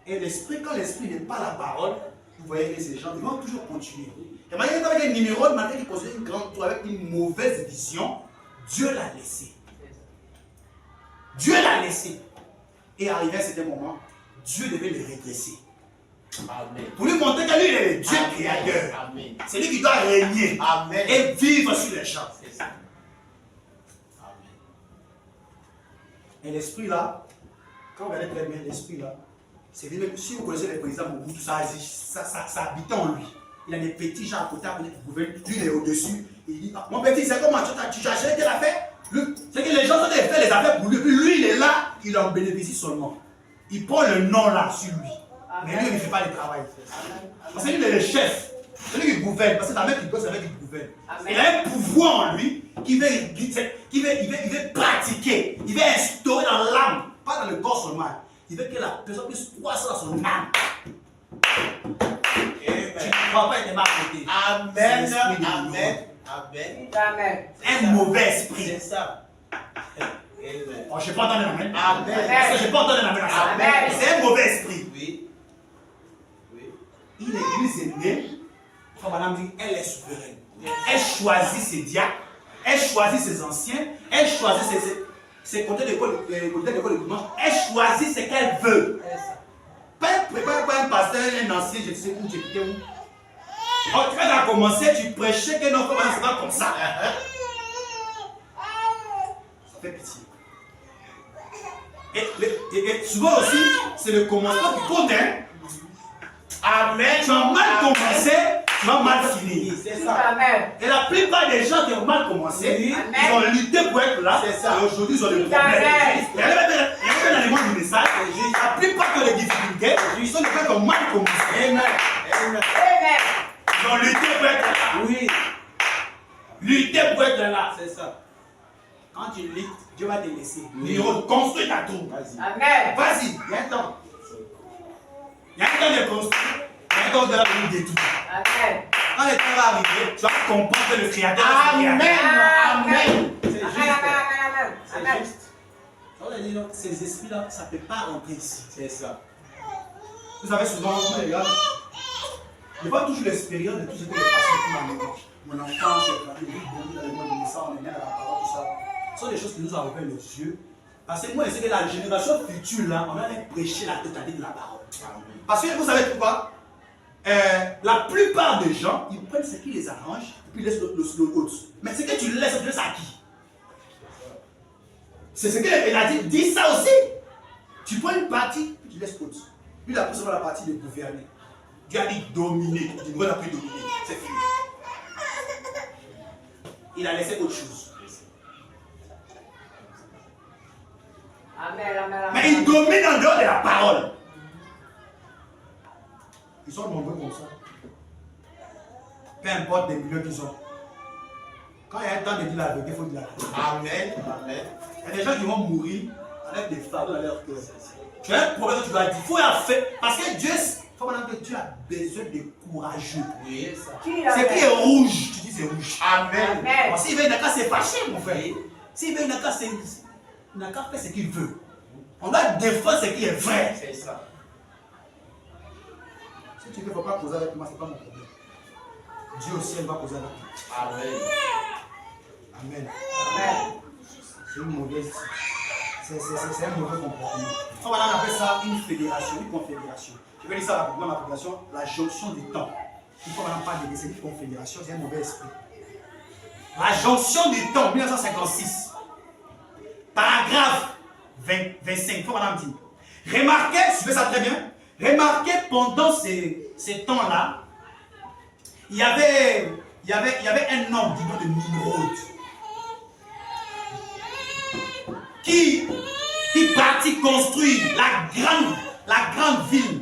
Et l'esprit, quand l'esprit n'est pas la parole, vous voyez que ces gens, ils vont toujours continuer. Et malgré avec un Nimrod, malgré qu'il construisait une grande tour avec une mauvaise vision, Dieu l'a laissé. Dieu l'a laissé. Et arrivé à un certain moment, Dieu devait le redresser.
Amen.
Pour lui montrer que lui, il est le Dieu
Amen.
créateur.
Amen.
C'est lui qui doit régner
Amen.
et vivre sur les gens.
C'est ça. Amen.
Et l'esprit là, quand vous regardez très bien l'esprit là, c'est lui même, si vous connaissez les présidents Mobutu, ça habitait en lui. Il a des petits gens à côté, à côté qui gouvernement, lui il est au-dessus. Il dit, ah, mon petit, c'est comment tu as acheté telle affaire? C'est que les gens sont allés faire les affaires pour lui, puis lui il est là, il en bénéficie seulement. Il prend le nom là sur lui. Mais lui il ne fait pas le travail. Parce que lui il est le chef. C'est lui qui gouverne, parce que la mère qui bosse, c'est la mère qui gouverne. Il a un pouvoir en lui qui veut pratiquer, il veut instaurer dans l'âme, pas dans le corps seulement. Il veut que la personne puisse croître dans son âme. Tu ne crois pas, il est mal côté.
Amen. Amen. Amen.
Amen.
Un mauvais esprit.
C'est ça. Amen.
Oh, je n'ai pas entendu la main.
Amen.
Je n'ai pas entendu la main.
Amen.
C'est un mauvais esprit.
Oui. Oui.
Une église est née, comme madame dit, elle est souveraine. Elle choisit ses diacres, elle choisit ses anciens, elle choisit ses côtés d'école de dimanche, elle choisit ce qu'elle veut. Pas un pasteur, un ancien, je ne sais où, j'étais où. Quand tu as commencé, tu prêchais que non, comment c'est pas comme ça. Ça fait pitié. Et souvent aussi, c'est le commencement qui compte. Hein?
Amen.
Tu as mal commencé, tu vas mal finir.
C'est
Tout
ça.
amen.
Et la plupart des gens qui ont mal commencé, ils ont lutté pour être là.
C'est ça.
Et aujourd'hui, ils ont des
Tout
problèmes.
amen.
Il y avait un élément du message. La plupart qui ont des difficultés, ils sont des gens qui ont mal commencé.
Amen. Amen.
Amen.
Ils ont lutté pour être là.
Oui.
Lutter pour être là.
C'est ça.
Quand tu luttes, Dieu va te laisser.
Oui.
Il reconstruit ta tour.
Vas-y.
Amen.
Vas-y, il y a un temps. Il y a un temps de construire. Il y a un temps de la venir détruire.
Amen.
Quand le temps va arriver, tu vas comprendre que le Créateur est le
Amen.
Créateur.
Amen. C'est
Amen.
juste.
Amen.
C'est
Amen.
juste.
On a dit, non, ces esprits-là, ça ne peut pas rentrer ici.
C'est ça.
Vous savez, souvent, on regarde. Je n'ai pas toujours l'expérience de tout ce que les pasteurs font dans mon enfance, j'ai grandi dans le monde de naissance, on est né dans la parole, tout ça. Ce sont des choses qui nous ont ouvert les yeux. Parce que moi, je sais que la génération future, là, on va aller prêcher la totalité de la parole. Parce que vous savez pourquoi? La plupart des gens, ils prennent ce qui les arrange, et puis ils laissent l'autre. Mais ce que tu laisses à qui? C'est ce qu'il a dit ça aussi. Tu prends une partie, puis tu laisses l'autre. Puis la personne va la partie de gouverner. Dieu a dit dominer. Tu ne vas plus dominer. C'est fini. Il a laissé autre chose.
Amen. Amen.
Mais il domine en dehors de la parole. Ils sont nombreux comme ça. Peu importe les milieux qu'ils ont. Quand il y a un temps de dire la vérité, il faut dire la vérité.
Amen. Amen.
Il y a des gens qui vont mourir avec des fardeaux dans leur cœur. Tu as un problème que tu dois dire. Il faut la faire. Parce que Dieu, il faut maintenant que Dieu a besoin de courageux.
Oui, c'est ça.
C'est qui est rouge, tu dis c'est rouge.
Amen.
Amen.
S'il veut, il n'a qu'à se fâcher, mon frère. S'il veut, il n'a qu'à faire ce qu'il veut. On doit défendre ce qui est vrai.
C'est ça.
Si tu ne veux pas causer avec moi, ce n'est pas mon problème. Dieu aussi, elle va causer avec toi.
Amen.
Amen.
Amen.
C'est une mauvaise. C'est un mauvais comportement. On va appeler ça une fédération, une confédération. Je vais dire ça rapidement dans la population, la jonction du temps. Il faut maintenant pas de une confédération, c'est un mauvais esprit. La jonction du temps, 1956. Paragraphe 25, il faut maintenant dire. Remarquez, suivez ça très bien. Remarquez pendant ces temps-là, il y avait un homme du nom de Nimrod qui partit construire la grande ville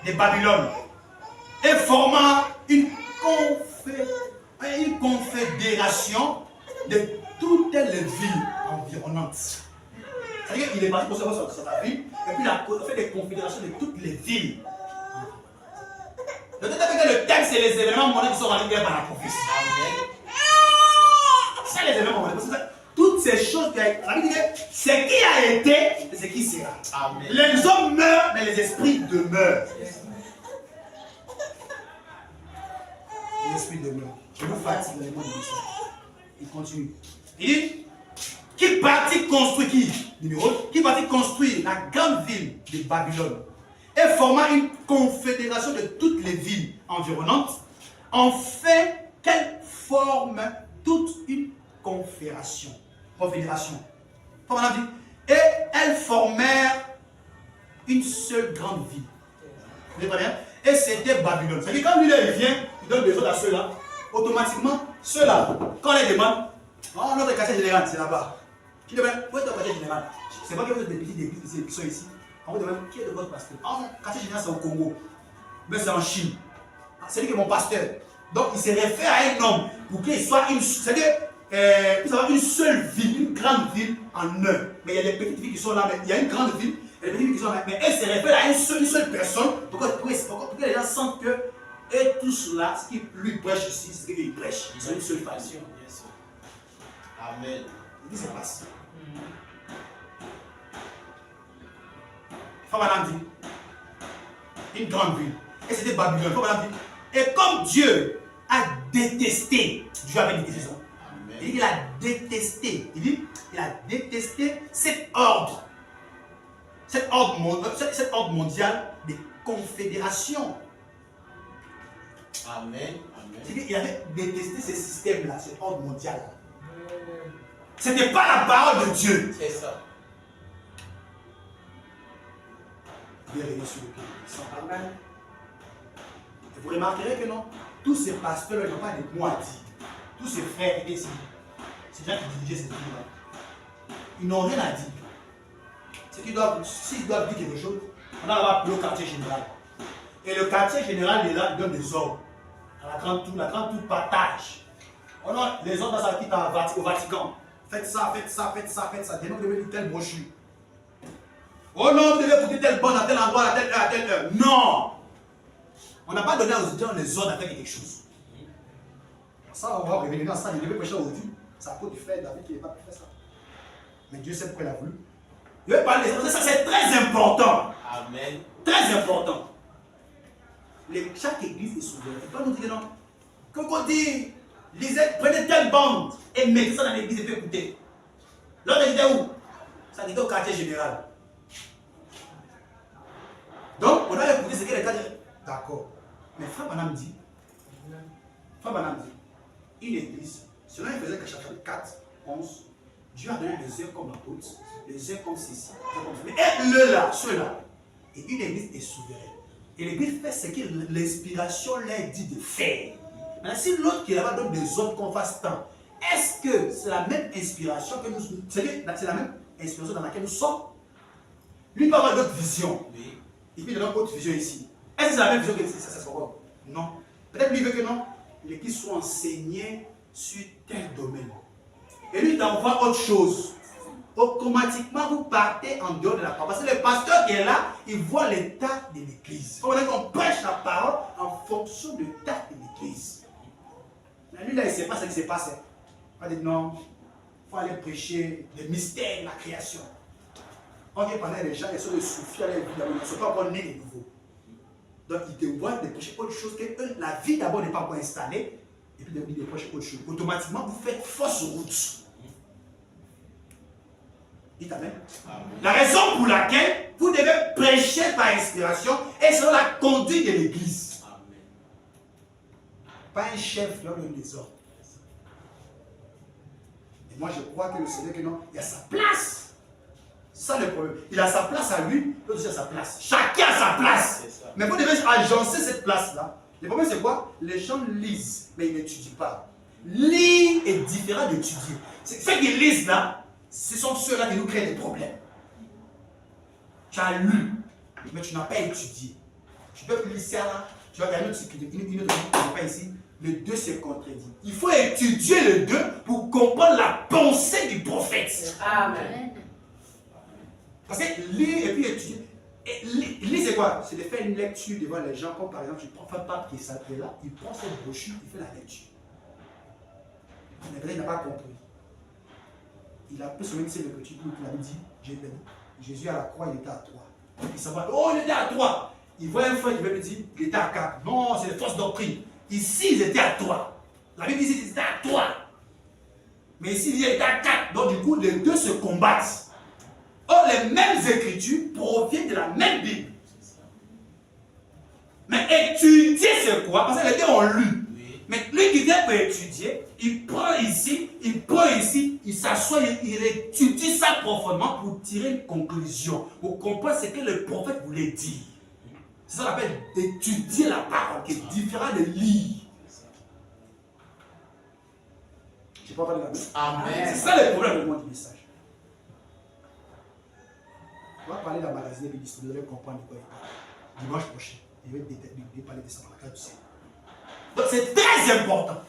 de Babylone et formant une confédération de toutes les villes environnantes. C'est-à-dire qu'il est parti construire sa ville et puis il a fait des confédérations de toutes les villes. Le thème, c'est les événements mondiaux qui sont arrivés par la prophétie.
Amen.
C'est les événements mondiaux. Toutes ces choses, ça veut dire ce qui a été, c'est ce qui sera.
Amen.
Les hommes meurent, mais les esprits demeurent. l'esprit de mort. Je vous fatigue dans les mots de l'histoire. Il continue.
Il dit, qui partit construire qui? Numéro 1. Qui partit construire la grande ville de Babylone et forma une confédération de toutes les villes environnantes, en fait qu'elle forme toute une confédération. Et elles formèrent une seule grande ville. Vous voyez bien? Et c'était Babylone. C'est-à-dire quand lui là, il vient, il donne des ordres à ceux-là, automatiquement, ceux-là, quand on les demande, oh, notre quartier général, c'est là-bas. Qui demande, où est ton quartier général? C'est pas que vous êtes des petites églises qui sont ici. On vous demande, qui est de votre pasteur? Oh, mon quartier général, c'est au Congo. Mais c'est en Chine. C'est lui qui est mon pasteur. Donc, il se réfère à un homme pour qu'il soit une. C'est-à-dire, il avoir une seule ville, une grande ville en un. Mais il y a des petites villes qui sont là, mais il y a une grande ville, et des petites villes qui sont là. Mais elle se réfère à une seule personne pour que les gens sentent que eux tous là, ce qui lui prêche ici, c'est ce qu'il prêche. Ils ont une seule passion.
Amen.
Il dit c'est pas ça. Madame dit, une grande ville. Et c'était Babylone. Madame dit, et comme Dieu a détesté, Dieu avait détesté ça. Il dit qu'il a détesté. Il dit, il a détesté cet ordre mondial de confédération.
Amen.
C'est-à-dire qu'il avait détesté ce système-là, cet ordre mondial. Ce n'était pas la parole de Dieu.
C'est ça.
Bien réglé sur le pied.
Amen.
Vous remarquerez que non, tous ces pasteurs n'ont pas de mots à dire. Tous ces frères étaient ici. C'est gens qui dirigeaient ces trucs-là. Ils n'ont rien à dire. S'ils doivent dire quelque chose, on a là-bas le quartier général. Et le quartier général est là, il donne des ordres. La grande tour partage. On a les ordres dans sa petite au Vatican. Faites ça, faites ça, faites ça, faites ça. Demain, vous devez lire telle brochure. Oh non, vous devez écouter telle bonne à tel endroit, à telle heure, à telle heure. Non! On n'a pas donné aux gens les ordres à faire quelque chose. Ça, on va revenir dans ça. Il devait prêcher aujourd'hui. C'est à cause du frère David qui n'a pas pu faire ça. Mais Dieu sait pourquoi il a voulu. Il veut parler des ordres. Ça, c'est très important.
Amen.
Très important. Chaque église est souveraine. Il doit nous dire non. Comme on dit, prenez telle bande et mettez ça dans l'église et faites écouter. L'autre était où? Ça était au quartier général. Donc, on a écouté ce que les gars disent. D'accord. Mais Frère Branham dit, une église, selon il faisait que chapitre 4, 11, Dieu a donné les uns comme l'autre, les uns comme ceci, mais ceux-là, et une église est souveraine. Et l'église fait ce que l'inspiration leur dit de faire. Maintenant, si l'autre qui est là-bas donne des ordres qu'on fasse tant, est-ce que c'est la même inspiration que nous sommes? C'est la même inspiration dans laquelle nous sommes? Lui peut avoir d'autres visions.
Oui.
Et puis il donne d'autres visions ici. Est-ce que c'est la même vision que ça se voit? Non. Peut-être lui veut que non. L'église soit enseignée sur tel domaine. Et lui t'envoie autre chose. Automatiquement, vous partez en dehors de la parole. Parce que le pasteur qui est là, il voit l'état de l'église. On prêche la parole en fonction de l'état de l'église. Mais lui, là, il ne sait pas ce qui s'est passé. On va dire non, il faut aller prêcher les mystères de la création. On vient pendant les gens, ils sont des souffles, ils ne sont pas encore nés de nouveau. Donc, ils te voient de prêcher autre chose que la vie d'abord n'est pas encore installée. Et puis, de prêcher autre chose. Automatiquement, vous faites fausse route. Dites amen. La raison pour laquelle vous devez prêcher par inspiration et selon la conduite de l'église. Pas un chef qui leur donne des ordres. Et moi je crois que le Seigneur, que non, il a sa place. Ça le problème. Il a sa place à lui, l'autre aussi a sa place. Chacun a sa place. Mais vous devez agencer cette place-là. Le problème c'est quoi? Les gens lisent, mais ils n'étudient pas. Lire est différent d'étudier. Ceux qui lisent là, ce sont ceux-là qui nous créent des problèmes. Tu as lu, mais tu n'as pas étudié. Tu peux lire ça là, tu vas regarder une autre qui n'est pas ici. Le 2 se contredit. Il faut étudier le 2 pour comprendre la pensée du prophète.
Amen.
Parce que lire et puis étudier. Lire c'est quoi? C'est de faire une lecture devant les gens. Comme par exemple, tu prends un pape qui est là, il prend cette brochure, il fait la lecture. Mais peut-être il n'a pas compris. Il a pris son même le petit coup, il avait dit, Jésus à la croix, il était à 3. Il s'en va, oh, il était à 3. Il voit un frère qui veut lui dire, il était à 4. Non, c'est une fausse doctrine.
Ici, ils étaient à 3. La Bible dit qu'ils étaient à 3. Mais ici, ils étaient à 4. Donc, du coup, les deux se combattent. Or, les mêmes écritures proviennent de la même Bible. Mais étudier, c'est quoi? Parce que les deux ont lu.
Oui.
Mais lui qui vient pour étudier, il prend ici, il s'assoit, il étudie ça profondément pour tirer une conclusion, pour comprendre ce que le prophète voulait dire. C'est ça qu'on appelle d'étudier la parole, qui est différent de lire. Je n'ai pas entendu la même.
Amen.
C'est ça le problème du message. On va parler de la magasine et vous allez comprendre de quoi il parle. Dimanche prochain, je vais parler de ça dans la carte du Seigneur. Donc c'est très important.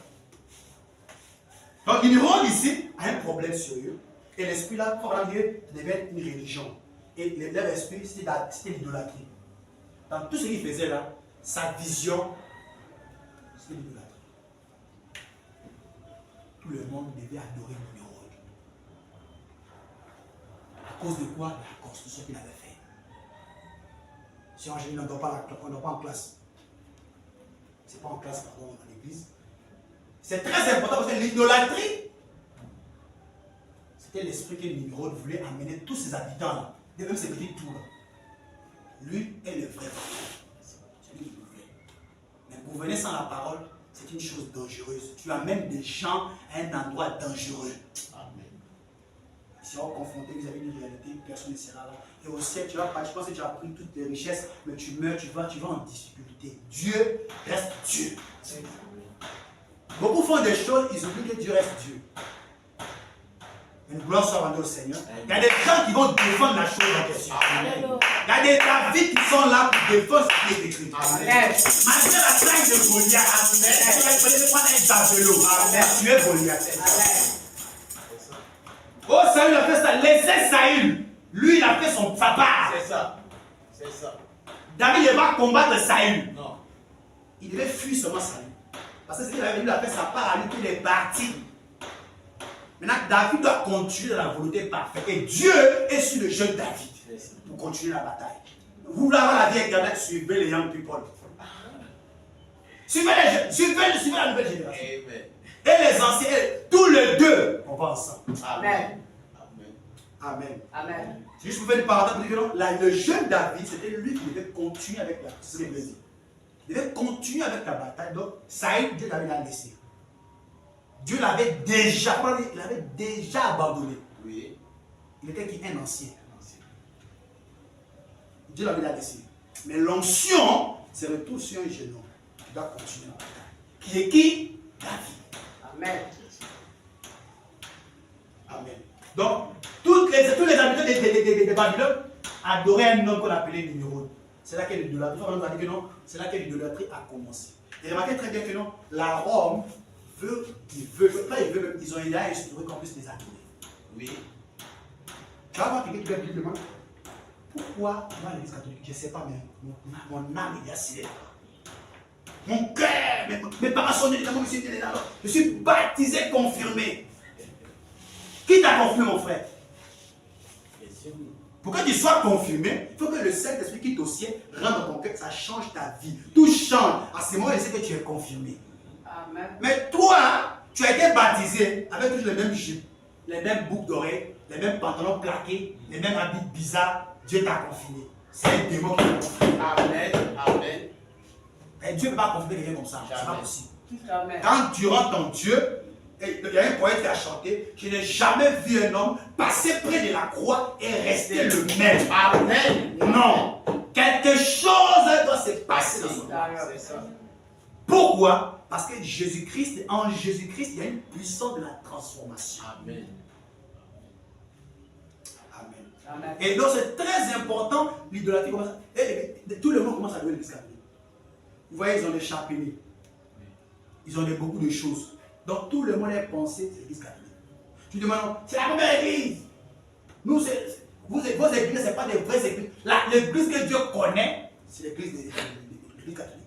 Donc Nimrod ici a un problème sérieux. Et l'esprit là, pour Dieu, devait être une religion. Et leur esprit, c'était l'idolâtrie. Dans tout ce qu'il faisait là, sa vision, c'était l'idolâtrie. Tout le monde devait adorer Nimrod. À cause de quoi? De la construction qu'il avait faite. Si en général, on ne dort pas en classe. C'est pas en classe, pardon, dans l'église. C'est très important parce que l'idolâtrie, c'était l'esprit que Nimrod voulait amener tous ses habitants là, de même ces petits tours là. Lui est le vrai prophète. C'est lui qui gouverne. Mais gouverner sans la parole, c'est une chose dangereuse. Tu amènes des gens à un endroit dangereux.
Amen.
Ils seront confrontés vis-à-vis d'une réalité, personne ne sera là. Et au ciel, tu vas pas, je pense que tu as pris toutes les richesses, mais tu meurs, tu vas en difficulté. Dieu reste Dieu. Beaucoup font des choses, ils oublient que Dieu reste Dieu. Une gloire soit rendue au Seigneur. Il y a des gens qui vont défendre la chose en question.
Amen.
Il y a des David qui sont là pour défendre ce qui est écrit.
Amen.
Malgré la taille de Goliath, tu peux prendre un javelot. Tu es Goliath. Oh, Saül a fait ça. Laissez Saül. Lui, il a fait sa part.
C'est ça. C'est ça.
David ne va pas combattre Saül.
Non.
Il devait fuir seulement Saül. Parce que lui a fait sa part à lui, qu'il est parti. Maintenant, David doit continuer dans la volonté parfaite. Et Dieu est sur le jeune David pour continuer la bataille. Vous voulez avoir la vie éternelle, suivez les young people. Suivez les jeunes, suivez la nouvelle génération.
Amen.
Et les anciens, tous les deux, on va ensemble.
Amen.
Amen.
Amen.
C'est juste pour faire une parenthèse pour dire que non, le jeune David, c'était lui qui devait continuer avec la bataille. Il devait continuer avec la bataille. Donc, Saül, Dieu l'avait laissé. Dieu l'avait déjà abandonné.
Oui.
Il était qui? Un ancien. Dieu l'avait laissé. Mais l'onction, c'est le tout sur un jeune homme qui doit continuer la bataille. Qui est qui? David.
Amen.
Amen. Donc, tous les habitants de Babylone adoraient un homme qu'on appelait Nimrod. C'est là que l'idolâtrie, c'est là que l'idolâtrie a commencé. Et remarquez très bien que non, la Rome veut, ils ont aidé à instaurer qu'on puisse les adorer.
Oui.
Tu vas voir quelqu'un qui me demande pourquoi moi l'église catholique, je ne sais pas, mais mon âme est assis. Mon cœur, mes parents sont nés là, je suis baptisé, confirmé. Qui t'a confirmé, mon frère? Pour que tu sois confirmé, il faut que le Saint-Esprit qui est au ciel rentre dans ton cœur, ça change ta vie. Tout change. À ce moment, il sait que tu es confirmé.
Amen.
Mais toi, tu as été baptisé avec toujours les mêmes jupes, les mêmes boucles d'oreilles, les mêmes pantalons plaqués, les mêmes habits bizarres. Dieu t'a confirmé. C'est un démon qui t'a confirmé.
Amen. Amen.
Et Dieu ne peut pas confirmer quelqu'un comme ça. C'est pas
Jamais.
possible.
Amen.
Quand tu rentres en Dieu, il y a un poète qui a chanté, je n'ai jamais vu un homme passer près de la croix et rester le même.
Amen.
Non. Quelque chose doit se passer dans son vie.
C'est ça.
Pourquoi? Parce que Jésus-Christ, en Jésus-Christ, il y a une puissance de la transformation.
Amen.
Amen.
Amen.
Et donc c'est très important, l'idolâtrie commence. Tout le monde commence à louer l'église catholique. Vous voyez, ils ont des chapelets. Ils ont beaucoup de choses. Donc tout le monde est pensé, c'est l'église catholique. Tu demandes, c'est la première église. Nous, vos églises, ce n'est pas des vraies églises. L'église que Dieu connaît, c'est l'église catholique.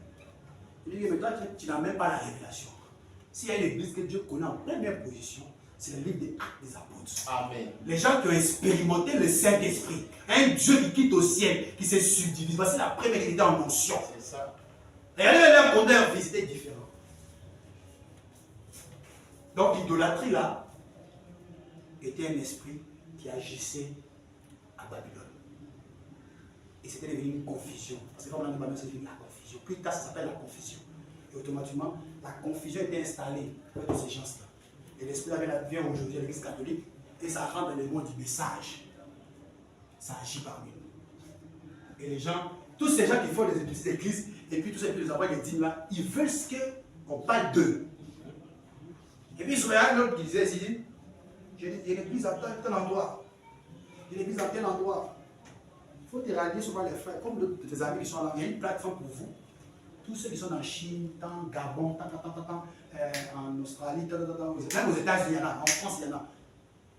Il dit, mais toi, tu n'as même pas la révélation. S'il y a une église que Dieu connaît en première position, c'est le livre des Actes des Apôtres.
Amen.
Les gens qui ont expérimenté le Saint-Esprit, un Dieu qui quitte au ciel, qui se subdivise. Voici la première église en notion.
C'est ça.
Regardez leur contexte, c'était différent. Donc l'idolâtrie là était un esprit qui agissait à Babylone. Et c'était devenu une confusion. Parce que comme on a dit, Babylone, c'est devenu la confusion. Plus tard, ça s'appelle la confusion. Et automatiquement, la confusion était installée auprès de ces gens-là. Et l'esprit là vient aujourd'hui à l'église catholique et ça rentre dans le monde du message. Ça agit parmi nous. Et les gens, tous ces gens qui font des petites églises, et puis tous ces petits envois des dîmes là, ils veulent ce qu'on parle d'eux. Et puis, il y a un autre qui disait ici, il y a l'église à tel endroit. Il y a l'église à tel endroit. Il faut te rallier souvent les frères. Comme tes amis qui sont là, il y a une plateforme pour vous. Tous ceux qui sont en Chine, en Gabon, en Australie, même aux États-Unis, il y en a, en France, il y en a.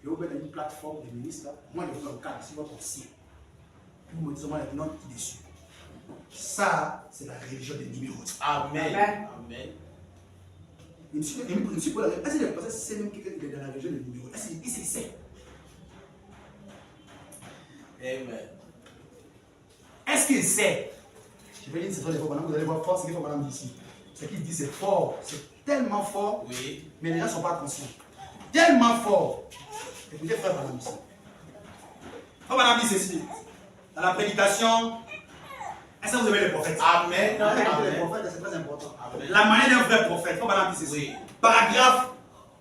Je vais vous mettre une plateforme de ministres. Moi, je vais vous cadre, c'est votre signe. Vous me dites seulement les noms qui dessus. Ça, c'est la religion des numéros.
Amen. Amen.
Est-ce que les personnes savent même qu'il est dans la religion des numéros? Est-ce qu'il sait?
Amen.
Est-ce qu'il sait? Je vais dire c'est trop fort, madame, vous allez voir fort ce qu'il faut madame dit ici. Ce qu'il dit c'est fort, c'est tellement fort,
Oui.
mais les gens ne sont pas conscients. Tellement fort. Écoutez frère madame ici. Frère madame dit ceci. Dans la prédication, est-ce que vous aimez les prophètes?
Amen.
Les
Amen.
prophètes, c'est très important.
Amen.
La manière d'un vrai prophète, frère madame dit ceci.
Oui.
Paragraphe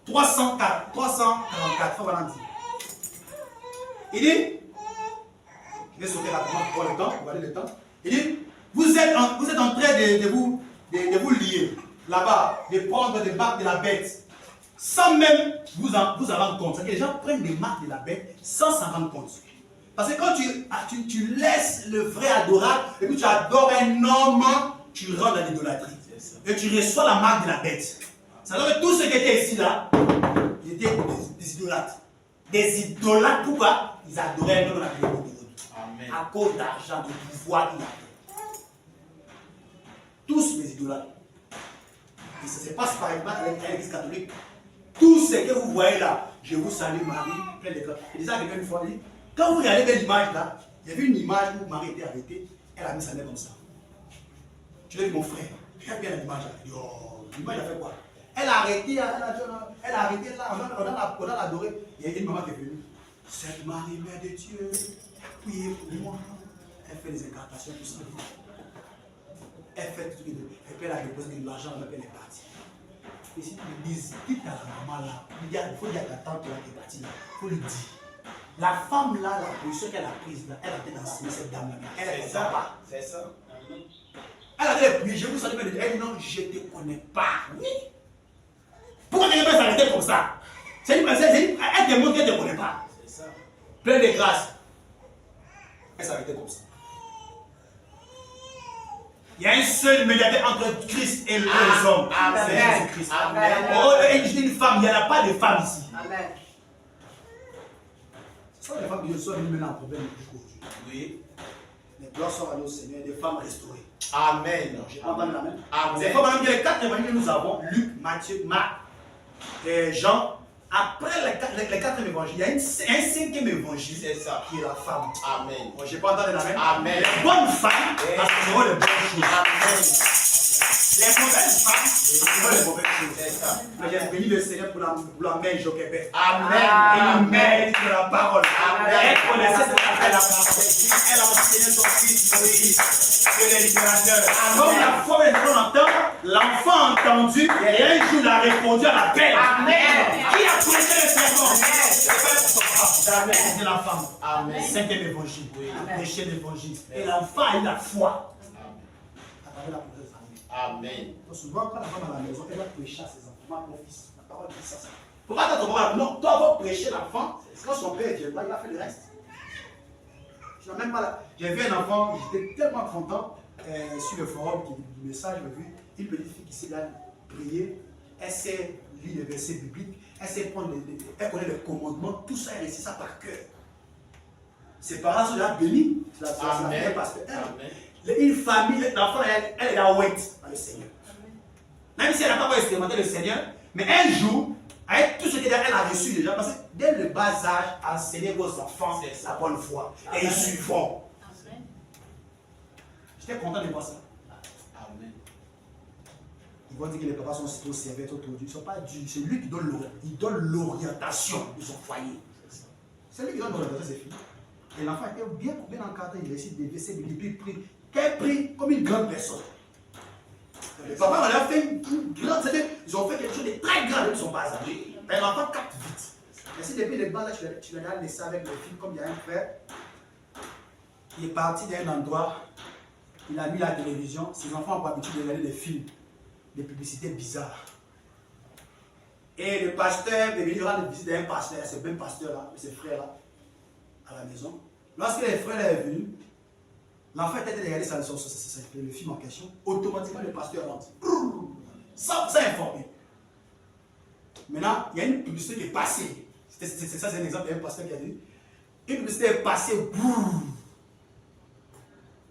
344, frère madame dit. Il dit, je vais sauter rapidement pour voir le temps, pour aller le temps. Il dit, vous êtes en train de vous lier là-bas, de prendre des marques de la bête, sans même vous en rendre compte. C'est-à-dire que les gens prennent des marques de la bête sans s'en rendre compte. Parce que quand tu laisses le vrai adorable, et puis tu adores un homme, tu rentres dans l'idolâtrie. Et tu reçois la marque de la bête. Ça veut dire que tous ceux qui étaient ici là, ils étaient des idolâtres. Des idolâtres, pourquoi? Ils adoraient un homme appelé Babylonie.
Amen.
À cause d'argent, de pouvoir qu'il avait. Tous les idolâtres. Et ça se passe par exemple avec l'église catholique. Tout ce que vous voyez là, je vous salue Marie, plein de grâce. Et déjà, quelqu'un une fois dit, quand vous regardez bien l'image là, il y avait une image où Marie était arrêtée, elle a mis sa main comme ça. Je lui ai dit, mon frère, regarde bien l'image là. Il dit, oh, l'image a fait quoi? Elle a arrêté, elle a arrêté là, on a adoré. Il y a une maman qui est venue. Sainte Marie, Mère de Dieu, priez pour moi. Elle fait des incantations, tout ça. Elle fait tout ce qu'elle fait. Elle a déposé de l'argent, elle est partie. Et si tu lui dis, dites à la maman là, il faut dire à ta tante là qui est partie là, il faut lui dire. La femme là, la position qu'elle a prise là, elle a été enseigner cette dame là. Elle est ça.
C'est ça.
Elle a dit, oui, je vous salue, elle dit non, je ne te connais pas. Oui. Pourquoi quelqu'un peut s'arrêter comme ça? Elle démontre qu'elle ne te connaît pas.
C'est ça.
Plein de grâce. Elle s'arrêtait comme ça. Il y a un seul médiateur entre Christ et les hommes. C'est Jésus-Christ.
Amen.
Oh, je dis une femme, il n'y en a pas de femme ici.
Amen.
Ce sont les femmes qui sont venues maintenant en problème jusqu'aujourd'hui.
Oui.
Mais gloire soit à nos Seigneur, des femmes restaurées.
Amen.
Je n'ai pas entendu la même.
Amen.
C'est comme les quatre évangiles que nous avons, Luc, Matthieu, Marc et Jean. Après les quatre évangiles, il y a un cinquième évangile.
C'est ça.
Qui est la femme.
Amen.
Moi, je n'ai pas entendu la même.
Amen.
Les bonnes femmes, parce qu'elles feront les bonnes choses.
Amen.
Les mauvaises femmes, elles feront les mauvaises
C'est
choses.
ça.
Mais j'ai béni le Seigneur pour la main Joquebet.
Amen.
Et il mérite de la parole.
Amen.
Elle connaissait ce qu'elle a fait. Elle a enseigné son fils Moïse, que les libérateurs. Comme la fois où on entend, l'enfant a entendu et un jour il a répondu à l'appel.
Amen.
Qui a prêché le serment? C'est la femme.
Amen.
Cinquième évangile.
Oui.
Prêcher l'évangile. Et l'enfant a eu la foi.
Amen.
À travers la prière de famille.
Amen.
Donc souvent, quand la femme à la maison, elle va prêcher à ses enfants. Mon fils, la parole dit ça. Pourquoi t'as ton papa? Non, toi, va prêcher l'enfant. Quand son père vient là, il a fait le reste. Je n'ai même pas là. J'ai vu un enfant, j'étais tellement content sur le forum du message, j'ai vu une petite fille qui s'est là prier. Elle sait lire les versets bibliques, elle sait prendre elle connaît les commandements, tout ça, elle réussit ça par cœur. Ses parents sont là bénis.
Amen.
Parce que
Amen.
une famille, l'enfant, elle est là ouette par le Seigneur. Même si elle n'a pas expérimenté le Seigneur, mais un jour, avec tout ce qu'elle a reçu déjà, parce que dès le bas âge, enseignez vos enfants la bonne foi. Et ils suivront. J'étais content de voir ça.
Amen.
Ils vont dire que les papas sont trop sévères, trop durs. Ils ne sont pas durs. C'est lui qui donne l'orientation de son foyer. C'est lui qui donne l'orientation à ses filles. Et l'enfant était bien encadré. Il réussit des WC, qu'elle prie comme une grande personne. Les papas, on leur fait une grande. Ils ont fait quelque chose de très grand avec son bas âge. Mais l'enfant capte vite. Mais si depuis les bas là, tu l'as laissé avec les filles, comme il y a un frère, il est parti d'un endroit, il a mis la télévision. Ses enfants ont pour habitude de regarder des films, des publicités bizarres. Et le pasteur est venu rendre visite d'un pasteur, ce même pasteur-là, ses frères-là, à la maison. Lorsque les frères est venu, l'enfant était regardé le film en question, automatiquement le pasteur rentre. Sans informer. Maintenant, il y a une publicité qui est passée. Ça, c'est un exemple d'un pasteur qui a dit. Une publicité est passée.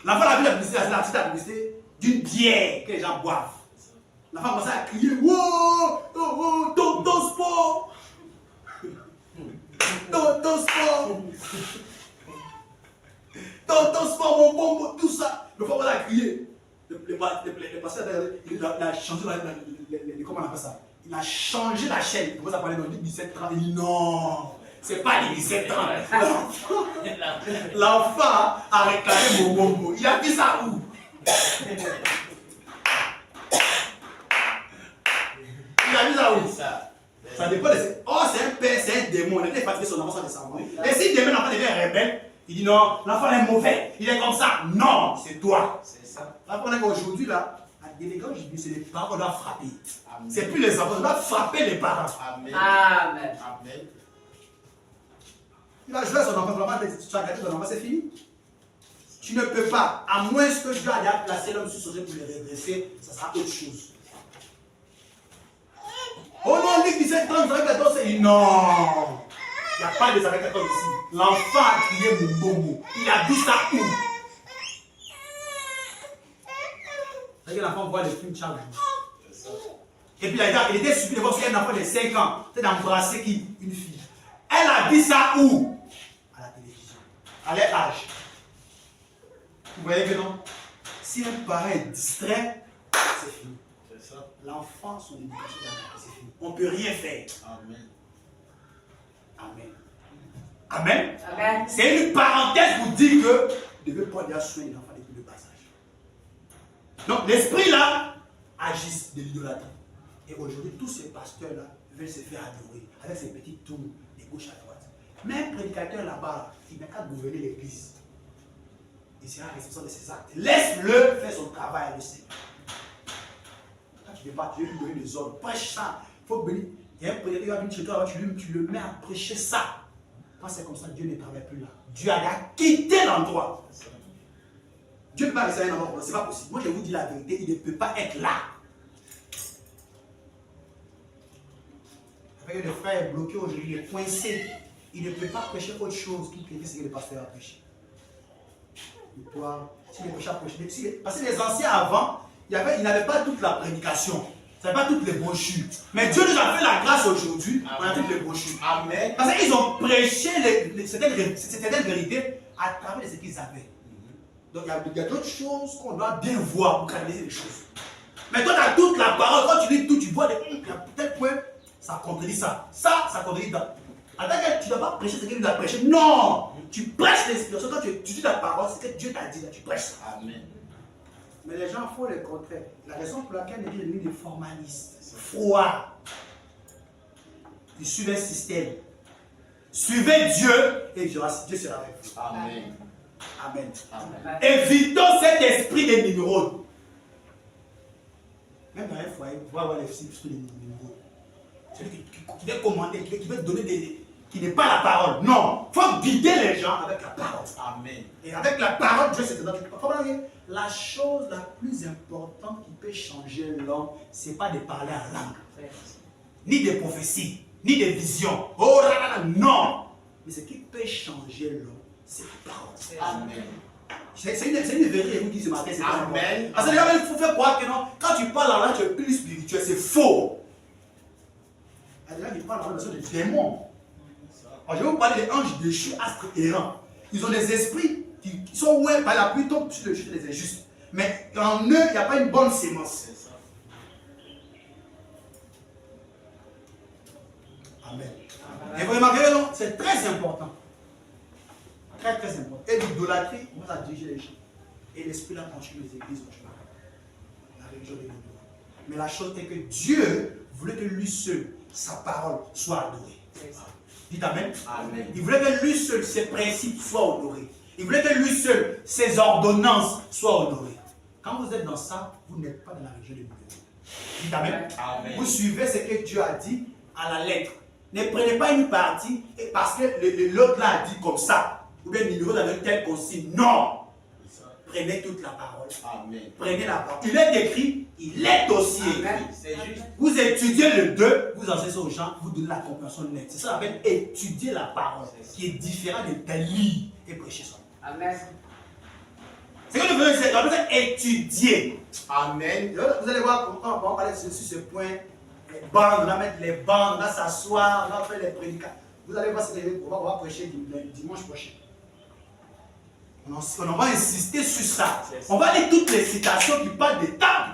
L'enfant a vu la publicité d'une bière que les gens boivent. L'enfant commence à crier. Wow! Oh, Tonton Sport! Tonton Sport! Tonton Sport, mon bonbon, tout ça. Le frère a crié. Le pasteur il a changé comment on appelle ça? Il a changé la chaîne. Il commence à parler dans les 17-30. Il dit non, c'est pas les 17-30. L'enfant a réclamé mon bonbon. Il a dit ça où? Il a dit ça où? Ça dépend de. Oh, c'est un père, c'est un démon. Il était fatigué, son enfant sans descendant. Et si demain l'enfant devient rebelle, il dit non, l'enfant est mauvais. Il est comme ça. Non, c'est toi. C'est ça. Après, aujourd'hui, là, à l'élégance, c'est les parents qu'on doit frapper. C'est plus les enfants, on doit frapper les parents.
Amen.
Amen.
Amen.
Il va jouer à son enfant, tu as gâté ton enfant, c'est fini. Tu ne peux pas, à moins que Dieu ait placé l'homme sur son jeu pour le redresser, ça sera autre chose. Oh non, Luc 17, 30, avec la danse, il dit non. Il n'y a pas de avec la danse ici. L'enfant a crié mon bobo. Il a dit ça où? C'est que l'enfant voit les films chaque jour. Et puis il était stupide de voir qu'il y a un enfant de 5 ans, peut-être d'embrasser qui? Une fille. Elle a dit ça où? À la télévision. À leur âge. Vous voyez que non? Si un parent est distrait, c'est fini. C'est ça. L'enfant, son éducation, c'est fini. On ne peut rien faire.
Amen.
Amen. Amen.
Amen.
C'est une parenthèse pour dire que vous devez prendre des soins des enfants depuis le bas âge. Donc l'esprit là agisse de l'idolâtrie. Et aujourd'hui, tous ces pasteurs-là veulent se faire adorer avec ces petites tours de gauche à droite. Mais un prédicateur là-bas, il n'a qu'à gouverner l'église. Il sera responsable de ses actes. Laisse-le faire son travail, le Seigneur. Quand tu ne veux pas, tu veux lui donner des ordres. Prêche ça. Il faut venir. Il y a un prédicateur qui va venir chez toi, tu le mets à prêcher ça. Quand c'est comme ça, Dieu ne travaille plus là. Dieu a quitté l'endroit. Dieu ne peut pas rester à un endroit. Ce n'est pas possible. Moi, je vous dis la vérité, il ne peut pas être là. Avec le frère est bloqué aujourd'hui, il est coincé. Il ne peut pas prêcher autre chose qu'il prêcher ce que le pasteur a prêché. Et toi, si les prêcheurs prêchaient, parce que les anciens avant, ils n'avaient pas toute la prédication. Ils n'avaient pas toutes les brochures. Mais Dieu nous a fait la grâce aujourd'hui, on a toutes les brochures.
Amen.
Parce qu'ils ont prêché certaines vérités à travers ce qu'ils avaient. Donc il y a d'autres choses qu'on doit bien voir pour canaliser les choses. Mais toi, tu as toute la parole. Quand tu lis tout, tu vois il y a peut-être point. Ça contredit ça. Ça contredit ça. En tant que tu ne dois pas prêcher ce que Dieu a prêché. Non! Tu prêches l'inspiration. Quand tu dis la parole, c'est que Dieu t'a dit, là, tu prêches ça.
Amen.
Mais les gens font le contraire. La raison pour laquelle ils deviennent des formalistes, froids. Ils suivent un système. Suivez Dieu et Dieu sera avec vous.
Amen.
Amen.
Amen.
Évitons cet esprit des numéros. Même dans un foyer, vous pouvez avoir l'esprit des numéros. Celui qui veut commander, qui veut donner qui n'est pas la parole. Non, il faut guider les gens avec la parole.
Amen.
Et avec la parole, Dieu c'est dedans. La chose la plus importante qui peut changer l'homme, ce n'est pas de parler en langue, ni des prophéties, ni des visions. Oh là là, non. Mais ce qui peut changer l'homme, c'est la parole.
Amen.
C'est une vérité, vous qui ce matin, c'est pas
Amen.
parce que les gens il faut faire croire que non, quand tu parles en langue, tu es plus spirituel, c'est faux. Il y a des gens qui parlent en langue, ce sont des démons. Alors, je vais vous parler des anges déchus, astres errants. Ils ont des esprits qui sont oués par la pluie, tombent sur le chute des injustes. Mais en eux, il n'y a pas une bonne sémence. Amen. Et vous remarquez, non? C'est très important. Très, très important. Et l'idolâtrie, on va diriger les gens. Et l'esprit là continue les églises aujourd'hui. La religion des libéraux. Mais la chose est que Dieu voulait que lui seul, sa parole, soit adorée. Dites Amen.
Amen.
Il voulait que lui seul, ses principes soient honorés. Il voulait que lui seul, ses ordonnances soient honorées. Quand vous êtes dans ça, vous n'êtes pas dans la religion des libéraux. Dites Amen.
Amen.
Vous suivez ce que Dieu a dit à la lettre. Ne prenez pas une partie et parce que l'autre là a dit comme ça. Ou bien le numéro dans une telle consigne. Non. Prenez toute la parole.
Amen.
Prenez la parole. Il est écrit, il est aussi écrit.
C'est juste.
Vous étudiez le 2, vous enseignez aux gens, vous donnez la compréhension nette. C'est ça qu'on appelle étudier la parole, qui est différent de lire et prêcher son.
Amen.
C'est que nous faisons, c'est qu'on appelle étudier.
Amen.
Vous allez voir, quand on va parler sur ce point, les bandes, on va mettre les bandes, on va s'asseoir, on va faire les prédicats. Vous allez voir, on va prêcher dimanche prochain. On va insister sur ça. On va lire toutes les citations qui parlent d'état,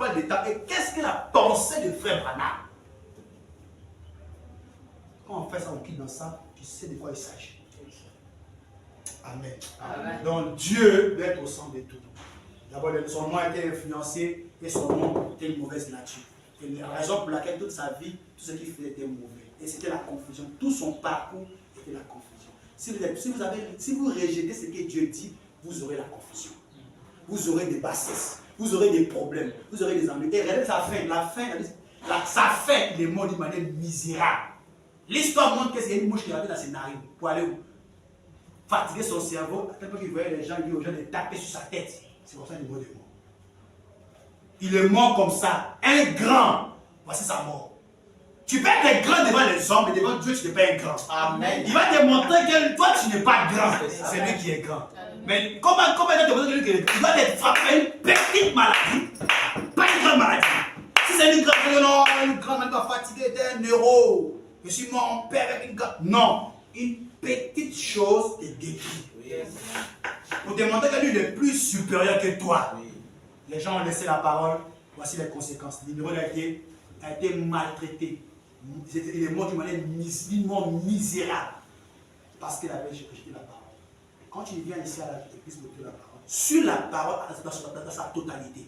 Et qu'est-ce que la pensée de Frère Branham? Quand on fait ça, on quitte dans ça, tu sais de quoi il s'agit. Amen.
Amen.
Donc Dieu doit être au centre de tout. D'abord, son nom a été influencé et son nom était une mauvaise nature. Et la raison pour laquelle toute sa vie, tout ce qu'il faisait était mauvais. Et c'était la confusion. Tout son parcours était la confusion. Si vous rejetez ce que Dieu dit, vous aurez la confusion. Vous aurez des bassesses. Vous aurez des problèmes. Vous aurez des ennuis. Et regardez sa fin. Sa fin, il est mort d'une manière misérable. L'histoire montre que c'est une mouche qui avait dans ses narines. Pour aller où? Fatiguer son cerveau. À tel point qu'il voyait les gens, il dit aux gens de taper sur sa tête. C'est pour ça qu'il est mort. Il est mort comme ça. Un grand. Voici sa mort. Tu peux être grand devant les hommes, mais devant Dieu, tu n'es pas un grand.
Amen.
Il va te montrer que toi, tu n'es pas grand. C'est lui qui est grand. Mais comment il va te montrer que tu dois être frappé à une petite maladie, pas une grande maladie. Si c'est une grande maladie, non, une grande maladie va fatiguer, t'es un euro. Je suis mon père avec une grande. Non, une petite chose te détruit. Pour te montrer que lui, il est plus supérieur que toi. Les gens ont laissé la parole. Voici les conséquences. Le numéro a été maltraité. Il est mort d'une manière misérable. Parce qu'il avait rejeté la parole. Quand tu viens ici à l'église pour écouter la parole, sur la parole dans sa totalité.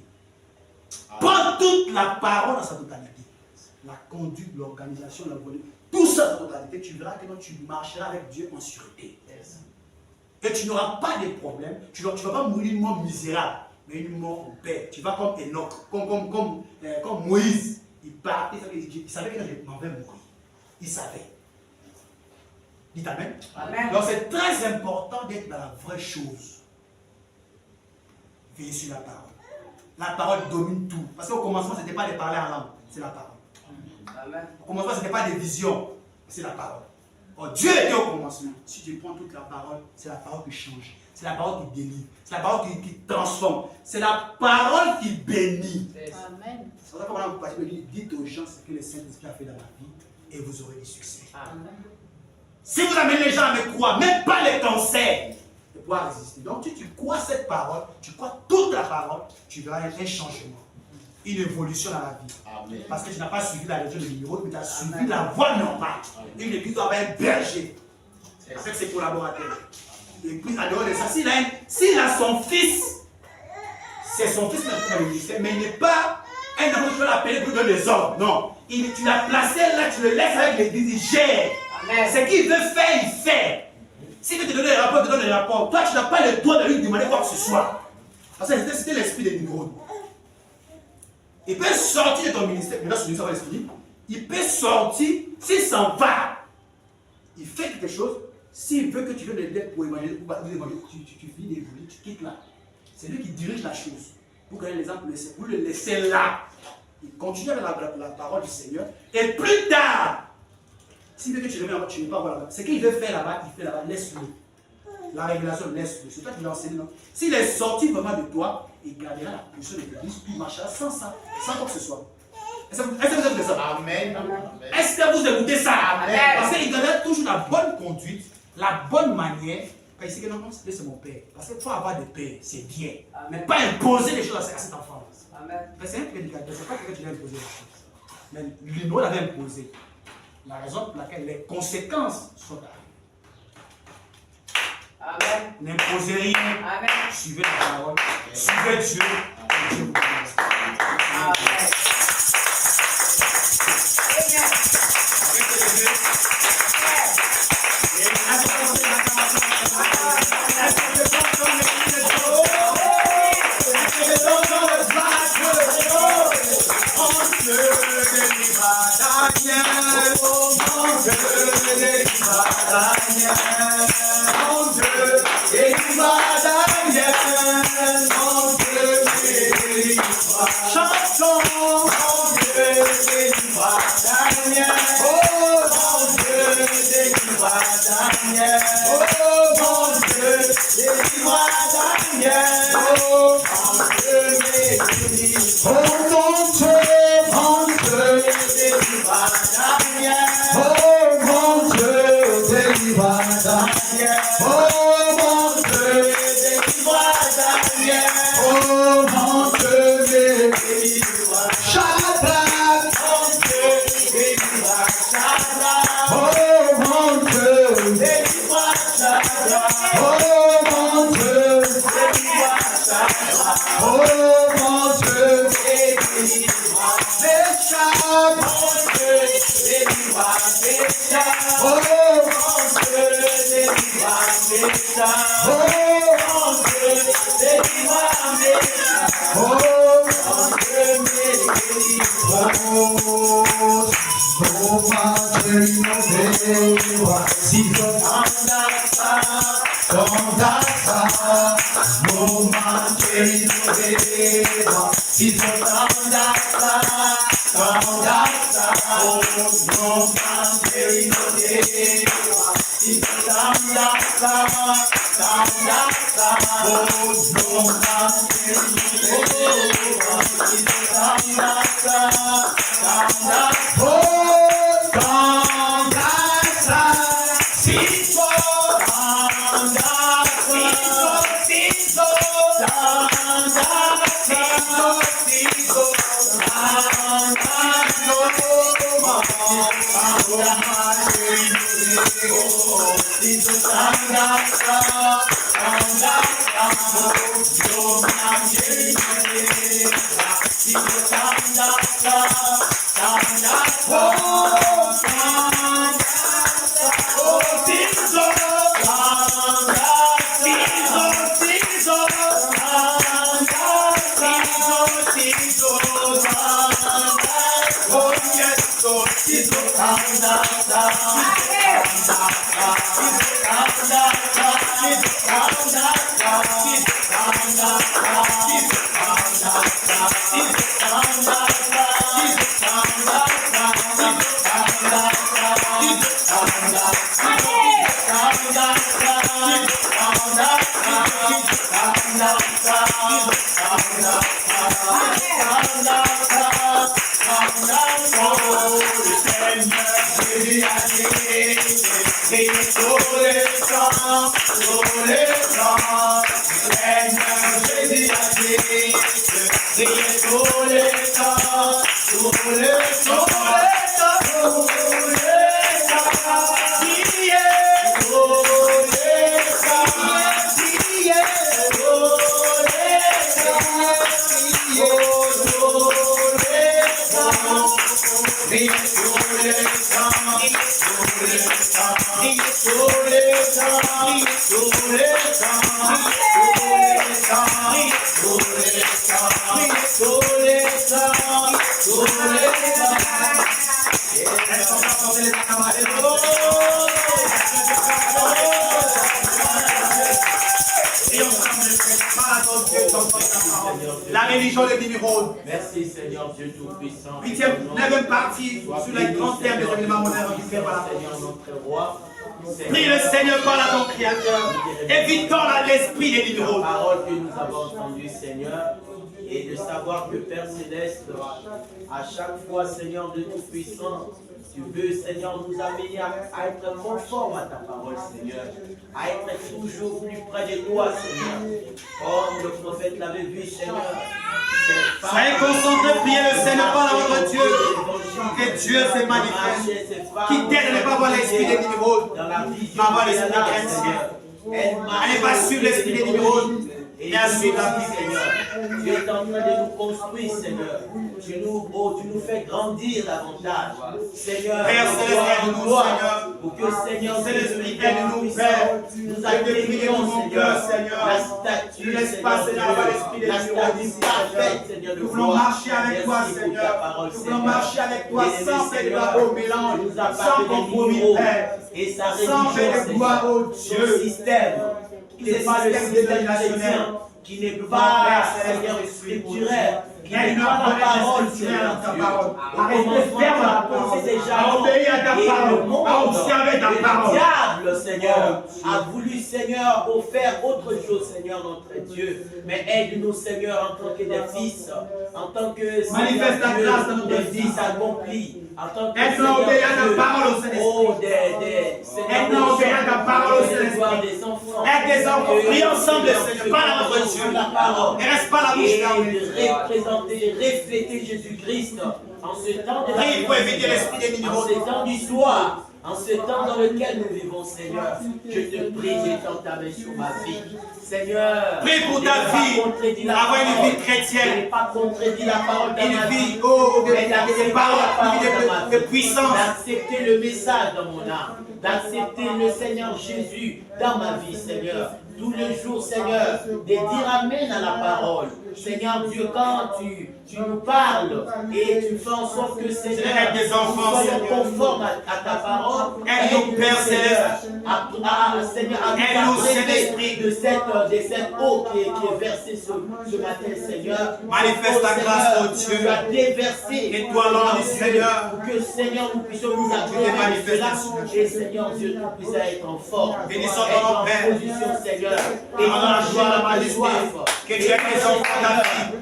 Prends toute la parole dans sa totalité. La conduite, l'organisation, la volonté, tout ça dans sa totalité. Tu verras que tu marcheras avec Dieu en sûreté. Et tu n'auras pas de problème. Tu ne vas pas mourir une mort misérable, mais une mort en paix. Tu vas comme Enoch, comme Moïse. Il partait, il savait que je m'en vais mourir. Il savait. Dites Amen.
Amen.
Donc c'est très important d'être dans la vraie chose. Veillez sur la parole. La parole domine tout. Parce qu'au commencement, ce n'était pas de parler en langue, c'est la parole.
Amen.
Au commencement, ce n'était pas des visions, c'est la parole. Oh, Dieu était au commencement. Si tu prends toute la parole, c'est la parole qui change. C'est la parole qui délivre. C'est la parole qui transforme. C'est la parole qui bénit.
Amen.
C'est pour ça que pendant que vous partez, dites aux gens ce que le Saint-Esprit a fait dans la vie et vous aurez du succès.
Amen.
Si vous amenez les gens à me croire, même pas les cancers, de pouvoir résister. Donc, si tu crois cette parole, tu crois toute la parole, tu verras un changement, une évolution dans la vie.
Amen.
Parce que tu n'as pas suivi la religion de numéro, mais tu as suivi la voie normale. Une église doit avoir un berger avec ses collaborateurs. Et puis, en dehors de ça, s'il a son fils, c'est son fils qui a le ministère, mais il n'est pas un enfant que tu vas l'appeler pour donner des ordres. Non. Tu l'as placé là, tu le laisses avec l'église, il gère.
Amen.
Ce qu'il veut faire, il fait. S'il veut te donner des rapports, il te donne des rapports. Toi, tu n'as pas le droit de lui demander quoi que ce soit. Parce que c'était l'esprit des Nimrod. Il peut sortir de ton ministère. Maintenant, ce ministère va l'esprit. Il peut sortir, s'il s'en va. Il fait quelque chose. S'il veut que tu viennes l'aider pour évangéliser, tu finis d'évoluer, tu quittes là. C'est lui qui dirige la chose. Vous connaissez l'exemple, vous le laissez là. Il continue avec la parole du Seigneur. Et plus tard, s'il veut que tu reviennes là-bas, tu ne veux pas voir là-bas. Ce qu'il veut faire là-bas, il fait là-bas, laisse-le. La révélation, laisse-le. C'est toi qui l'as enseigné, non? S'il est sorti vraiment de toi, il gardera la position de l'église, il marchera sans ça, sans quoi que ce soit. Est-ce que vous écoutez ça?
Amen.
Est-ce que vous écoutez ça?
Amen.
Parce qu'il gardera toujours la bonne conduite, la bonne manière. Quand il sait que non, c'est mon père. Parce qu'il faut avoir des pères, c'est bien.
Amen.
Mais pas imposer les choses à cet enfant.
Amen.
C'est un prédicateur, c'est pas quelqu'un qui lui a imposé les choses. Mais lui, nous l'avait imposé. La raison pour laquelle les conséquences sont arrivées.
Amen.
N'imposez rien.
Amen.
Suivez la parole. Suivez Dieu. Et Dieu vous bénisse.
Amen.
La religion des Nimrod.
Merci Seigneur Dieu Tout-Puissant.
9e partie sur les grands thèmes des événements modernes du Seigneur
notre roi.
Prie le Seigneur, parle à ton Créateur. Évitons l'esprit des Nimrod.
La parole que nous avons entendue, Seigneur, et de savoir que Père Céleste, à chaque fois, Seigneur de Tout-Puissant, tu veux, Seigneur, nous amener à être conforme à ta parole, Seigneur, à être toujours plus près de toi, Seigneur. Comme le prophète l'avait vu, Seigneur.
Soyez concentrés, priez le Seigneur, parle à votre Dieu.
Que Dieu se manifeste. Qui t'aide à ne pas avoir l'esprit des numéros,
dans la vie,
mais avoir l'esprit chrétien. À ne pas suivre l'esprit des numéros, mais à suivre la vie,
Seigneur. Tu es en train de nous construire, Seigneur. Tu nous fais grandir davantage. Seigneur,
Père Céleste, aide-nous, Seigneur.
pour que, Seigneur,
Saint-Esprit, aide-nous, Père.
nous atteignions, Seigneur, la statue,
l'espace, Seigneur, avoir l'esprit des
la
numéros,
statue parfaite, Seigneur, de
nous voulons
gloire.
marcher avec toi,
Merci pour ta
Seigneur.
parole,
Nous voulons
Seigneur.
marcher avec toi
Bien-aimé,
sans faire de
Seigneur,
au mélange,
tu nous as
sans
parlé des
compromis,
numéros
Père.
et sa
Sans
religion,
faire de gloire
Seigneur.
au Dieu.
Ce système, qui n'est pas le système chrétien, qui n'est pas, Seigneur, scripturaire, qui n'est pas la parole, Seigneur Dieu. Au commencement, tu as pensé déjà
à obéir à ta
et
parole,
le monde,
à observer ta
et
parole.
le diable, Seigneur, a voulu, Seigneur, faire autre chose, Seigneur, notre Dieu. Mais aide-nous, Seigneur, en tant que des fils, en tant que,
Manifeste ta
Seigneur
grâce dans
Dieu,
notre
des
vie.
fils accomplis, en tant que,
Aide-nous à obéir à ta
Dieu,
parole, au Saint-Esprit.
oh, Seigneur,
Aide-nous à obéir à ta parole, au Saint-Esprit.
des enfants.
Aide des enfants,
Que,
prie ensemble,
Seigneur,
Seigneur, parle à notre Dieu.
la parole.
Et reste pas la bouche
Et
fermée.
de représenter, refléter Jésus-Christ en ce temps de la
Prie pour éviter l'esprit des numéros.
en ce temps du soir, en ce temps dans lequel nous vivons, Seigneur. Je te prie, j'étends ta main sur ma vie. Seigneur,
Prie pour ta vie, avoir une vie chrétienne.
Je n'ai pas contredit la parole dans ma
Une
vie.
vie, oh,
Mais d'accepter
des paroles,
la parole dans ma
de
vie.
puissance.
D'accepter le message dans mon âme. D'accepter le Seigneur Jésus dans ma vie, Seigneur. Tous les jours, Seigneur, de dire amen à la parole. Seigneur Dieu, quand tu nous parles et tu fais en sorte que, Seigneur,
Aide des enfants,
nous soyons
Seigneur.
conformes à ta parole.
Aide-nous, Père Céleste.
Seigneur, à
Aide-nous,
nous apprêter
Saint-Esprit.
de cette eau qui est versée ce matin, Seigneur.
Manifeste ta
Oh,
grâce,
Seigneur,
oh Dieu.
Tu as déversé.
Et toi, l'homme du Seigneur.
Pour que, Seigneur, nous puissions nous
Tu
appeler
t'es
de
manifesté
cela.
sur
Et Seigneur Dieu, nous puissions être en forme.
Bénissons
être
ton nom,
en
Père.
position, Seigneur. Et
Dans la joie, la
en
majesté.
soif.
Que tu aies tes enfants, ta vie.